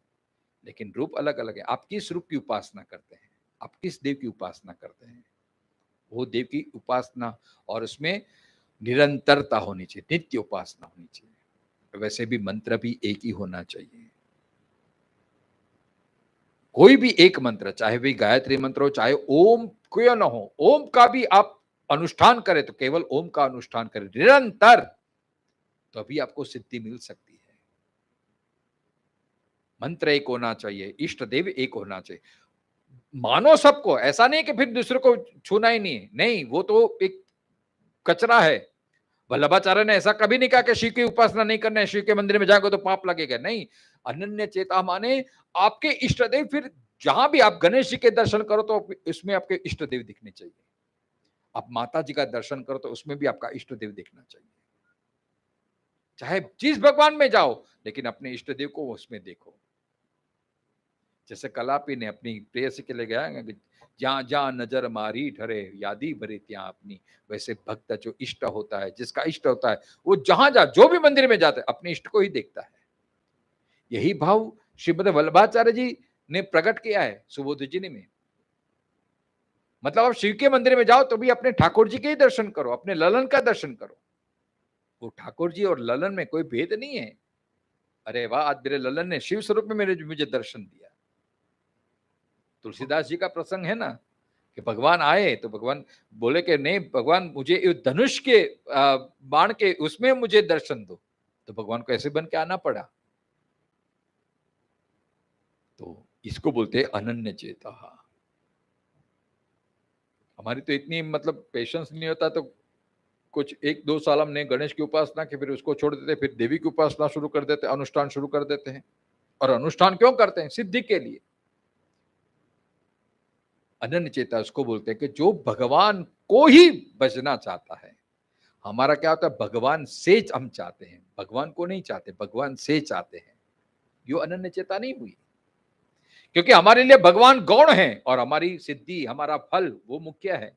A: लेकिन रूप अलग अलग है। आप किस रूप की उपासना करते हैं, आप किस देव की उपासना करते हैं, वो देव की उपासना, और उसमें निरंतरता होनी चाहिए, नित्य उपासना होनी चाहिए। वैसे भी मंत्र भी एक ही होना चाहिए, कोई भी एक मंत्र, चाहे भी गायत्री मंत्र हो, चाहे ओम क्यों ना हो, ओम का भी आप अनुष्ठान करें तो केवल ओम का अनुष्ठान करें निरंतर, तो अभी आपको सिद्धि मिल सकती है। मंत्र एक होना चाहिए, इष्ट देव एक होना चाहिए, मानो सबको, ऐसा नहीं कि फिर दूसरे को छूना ही नहीं है, नहीं, वो तो एक कचरा है। वल्लभाचार्य ने ऐसा कभी नहीं कहा कि शिव की उपासना नहीं करना है, शिव के मंदिर में जाओगे तो पाप लगेगा, नहीं। अनन्य चेता माने आपके इष्ट देव, फिर जहां भी आप गणेश जी के दर्शन करो तो उसमें आपके इष्ट देव दिखने चाहिए, आप माता जी का दर्शन करो तो उसमें भी आपका इष्ट देव दिखना चाहिए, चाहे जिस भगवान में जाओ, लेकिन अपने इष्ट देव को उसमें देखो। जैसे कलापी ने अपनी प्रेयसी के लिए गया, जहां जहां नजर मारी ठहरे यादी भरे ત્યાં अपनी, वैसे भक्त जो इष्ट होता है, जिसका इष्ट होता है, वो जहां जा जो भी मंदिर में जाता है अपने इष्ट को ही देखता है। यही भाव श्रीमद वल्लभाचार्य जी ने प्रकट किया है सुबोधजिनी में। मतलब आप शिव के मंदिर में जाओ तो भी अपने ठाकुर जी के ही दर्शन करो, अपने ललन का दर्शन करो। वो ठाकुर जी और ललन में कोई भेद नहीं है। अरे वाह, आज मेरे ललन ने शिव स्वरूप में मेरे मुझे दर्शन दिया। तुलसीदास जी का प्रसंग है ना कि भगवान आए तो भगवान बोले कि नहीं भगवान मुझे धनुष के बाण के उसमें मुझे दर्शन दो, तो भगवान को ऐसे बन के आना पड़ा। तो इसको बोलते हैं अनन्य चेता। हमारी तो इतनी मतलब पेशेंस नहीं होता, तो कुछ 1-2 साल हमने गणेश की उपासना की, फिर उसको छोड़ देते, फिर देवी की उपासना शुरू कर देते, अनुष्ठान शुरू कर देते हैं। और अनुष्ठान क्यों करते हैं? सिद्धि के लिए। अनन्य चेता उसको बोलते हैं कि जो भगवान को ही बजना चाहता है। हमारा क्या होता है, भगवान से हम चाहते हैं, भगवान को नहीं चाहते, भगवान से चाहते हैं। यो अनन्य चेता नहीं हुई, क्योंकि हमारे लिए भगवान गौण है और हमारी सिद्धि, हमारा फल वो मुख्य है।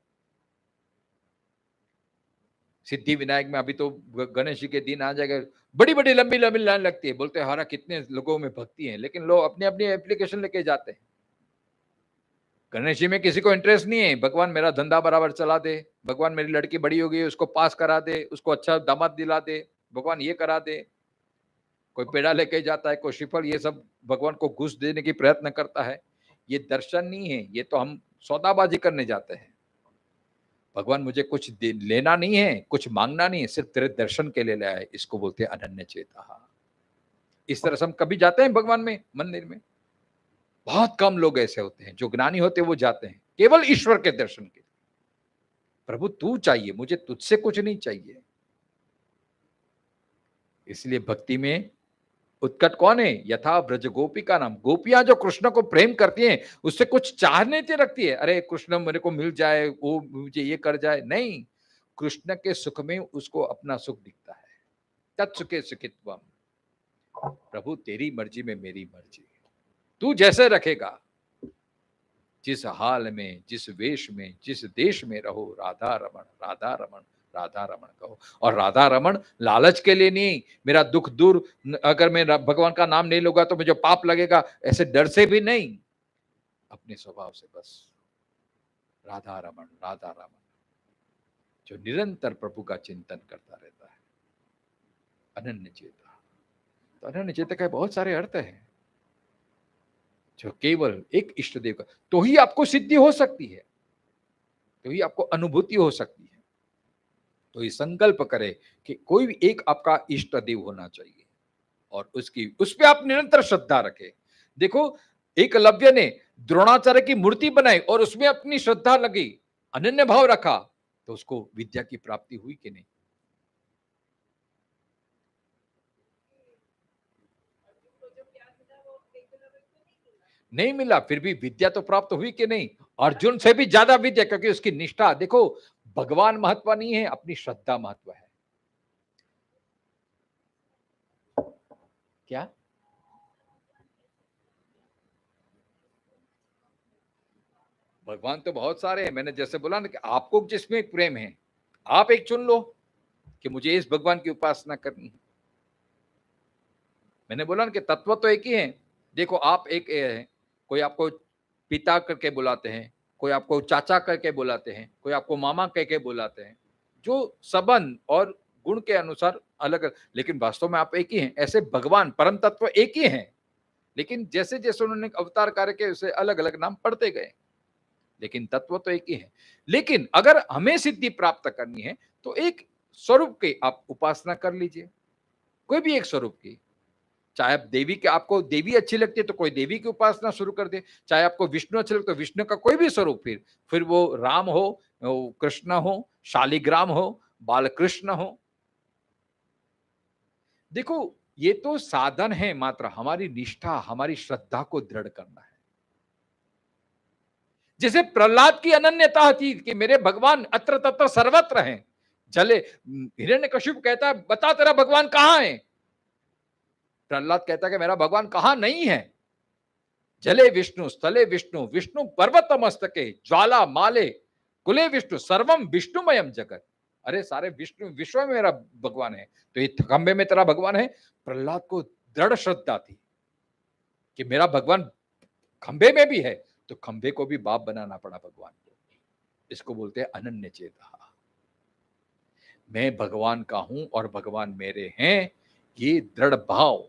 A: सिद्धि विनायक में अभी तो गणेश जी के दिन आ जाएगा, बड़ी बड़ी लंबी लंबी लाइन लगती है, बोलते हैं हमारा कितने लोगों में भक्ति है, लेकिन लोग अपनी अपनी एप्लीकेशन लेके जाते हैं। गणेश जी में किसी को इंटरेस्ट नहीं है, भगवान मेरा धंधा बराबर चला दे, भगवान मेरी लड़की बड़ी हो गई उसको पास करा दे, उसको अच्छा दामाद दिला दे, भगवान ये करा दे। कोई पेड़ा लेके जाता है, कोई श्रीफल, ये सब भगवान को घुस देने की प्रयत्न करता है। ये दर्शन नहीं है, ये तो हम सौदाबाजी करने जाते हैं। भगवान मुझे कुछ लेना नहीं है, कुछ मांगना नहीं है, सिर्फ तेरे दर्शन के लिए लाया है, इसको बोलते हैं अनन्य चेता। इस तरह से हम कभी जाते हैं भगवान में मंदिर में? बहुत कम लोग ऐसे होते हैं, जो ज्ञानी होते हैं वो जाते हैं केवल ईश्वर के दर्शन के लिए। प्रभु तू चाहिए, मुझे तुझसे कुछ नहीं चाहिए। इसलिए भक्ति में उत्कट कौन है? यथा ब्रज गोपी का नाम, गोपियां जो कृष्ण को प्रेम करती हैं, उससे कुछ चाहने से रखती है, अरे कृष्ण मेरे को मिल जाए, वो मुझे ये कर जाए, नहीं। कृष्ण के सुख में उसको अपना सुख दिखता है। तत्सुखे सुखित्वम, प्रभु तेरी मर्जी में मेरी मर्जी, तू जैसे रखेगा, जिस हाल में, जिस वेश में, जिस देश में रहो, राधा रमन राधा रमण कहो। और राधा रमण लालच के लिए नहीं, मेरा दुख दूर, अगर मैं भगवान का नाम नहीं लूंगा तो मुझे पाप लगेगा, ऐसे डर से भी नहीं, अपने स्वभाव से बस राधा रमण, राधा रमण, जो निरंतर प्रभु का चिंतन करता रहता है, अनन्य चेता। तो अनन्य चेता के बहुत सारे अर्थ हैं, जो केवल एक इष्ट देव का, तो ही आपको सिद्धि हो सकती है, तो ही आपको अनुभूति हो सकती है। तो ये संकल्प करे कि कोई भी एक आपका इष्ट देव होना चाहिए, और उसकी, उस पे आप निरंतर श्रद्धा रखें। देखो, एकलव्य ने द्रोणाचार्य की मूर्ति बनाई और उसमें अपनी श्रद्धा लगी, अनन्य भाव रखा, तो उसको विद्या की प्राप्ति हुई कि नहीं? नहीं मिला, फिर भी विद्या तो प्राप्त हुई कि नहीं? अर्जुन से भी ज्यादा विद्या, क्योंकि उसकी निष्ठा देखो, भगवान महत्व नहीं है, अपनी श्रद्धा महत्व है। क्या? भगवान तो बहुत सारे हैं, मैंने जैसे बोला ना कि आपको जिसमें प्रेम है, आप एक चुन लो कि मुझे इस भगवान की उपासना करनी है। मैंने बोला ना कि तत्व तो एक ही है। देखो, आप एक कोई आपको पिता करके बुलाते हैं, कोई आपको चाचा करके बुलाते हैं, कोई आपको मामा कह के बुलाते हैं, जो संबंध और गुण के अनुसार अलग अलग, लेकिन वास्तव में आप एक ही हैं। ऐसे भगवान परम तत्व एक ही हैं, लेकिन जैसे जैसे उन्होंने अवतार कार्य के, उसे अलग अलग नाम पढ़ते गए, लेकिन तत्व तो एक ही है। लेकिन अगर हमें सिद्धि प्राप्त करनी है, तो एक स्वरूप की आप उपासना कर लीजिए, कोई भी एक स्वरूप की। चाहे आप देवी के, आपको देवी अच्छी लगती है तो कोई देवी की उपासना शुरू कर दे, चाहे आपको विष्णु अच्छे लगते तो विष्णु का कोई भी स्वरूप, फिर वो राम हो, कृष्ण हो, शालिग्राम हो, बालकृष्ण हो। देखो, ये तो साधन है मात्र, हमारी निष्ठा, हमारी श्रद्धा को दृढ़ करना है। जैसे प्रहलाद की अनन्यता थी कि मेरे भगवान अत्र तत्र सर्वत्र हैं। चले, हिरण्यकशिपु कहता है बता तेरा भगवान कहां है? प्रहलाद कहता है कि मेरा भगवान कहां नहीं है। जले विष्णु, स्थले विष्णु, विष्णु पर्वत मस्तके, ज्वाला माले, कुले विष्णु, सर्वम विष्णुमयम जगत। अरे सारे विष्णु, विश्व में मेरा भगवान है, तो ये खंबे में तेरा भगवान है। प्रहलाद को दृढ़ श्रद्धा थी कि मेरा भगवान खंबे में भी है, तो खंबे को भी बाप बनाना पड़ा भगवान को। इसको बोलते हैं अनन्य चेता। मैं भगवान का हूं और भगवान मेरे हैं, ये दृढ़ भाव।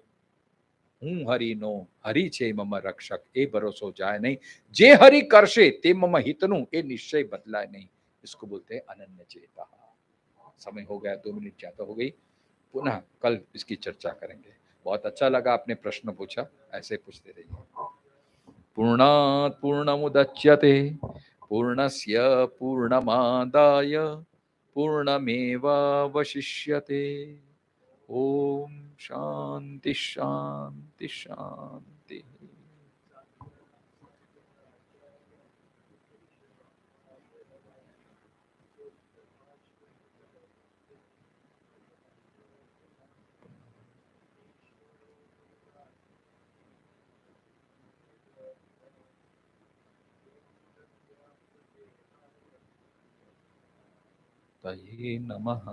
A: हूं हरि नो, हरि छे मम रक्षक, ए भरोसो जाए नहीं, जे हरि करशे ते मम हितनु, ए निश्चय बदलाए नहीं। इसको बोलते हैं अनन्य चेता। समय हो गया, 2 मिनट ज्यादा हो गई, पुनः कल इसकी चर्चा करेंगे। बहुत अच्छा लगा आपने प्रश्न पूछा, ऐसे पूछते रहिए। पूर्णात् पूर्णमुदच्यते, पूर्णस्य पूर्णमादाय पूर्णमेवावशिष्यते। ओम शांति शांति शांति। तये नमः।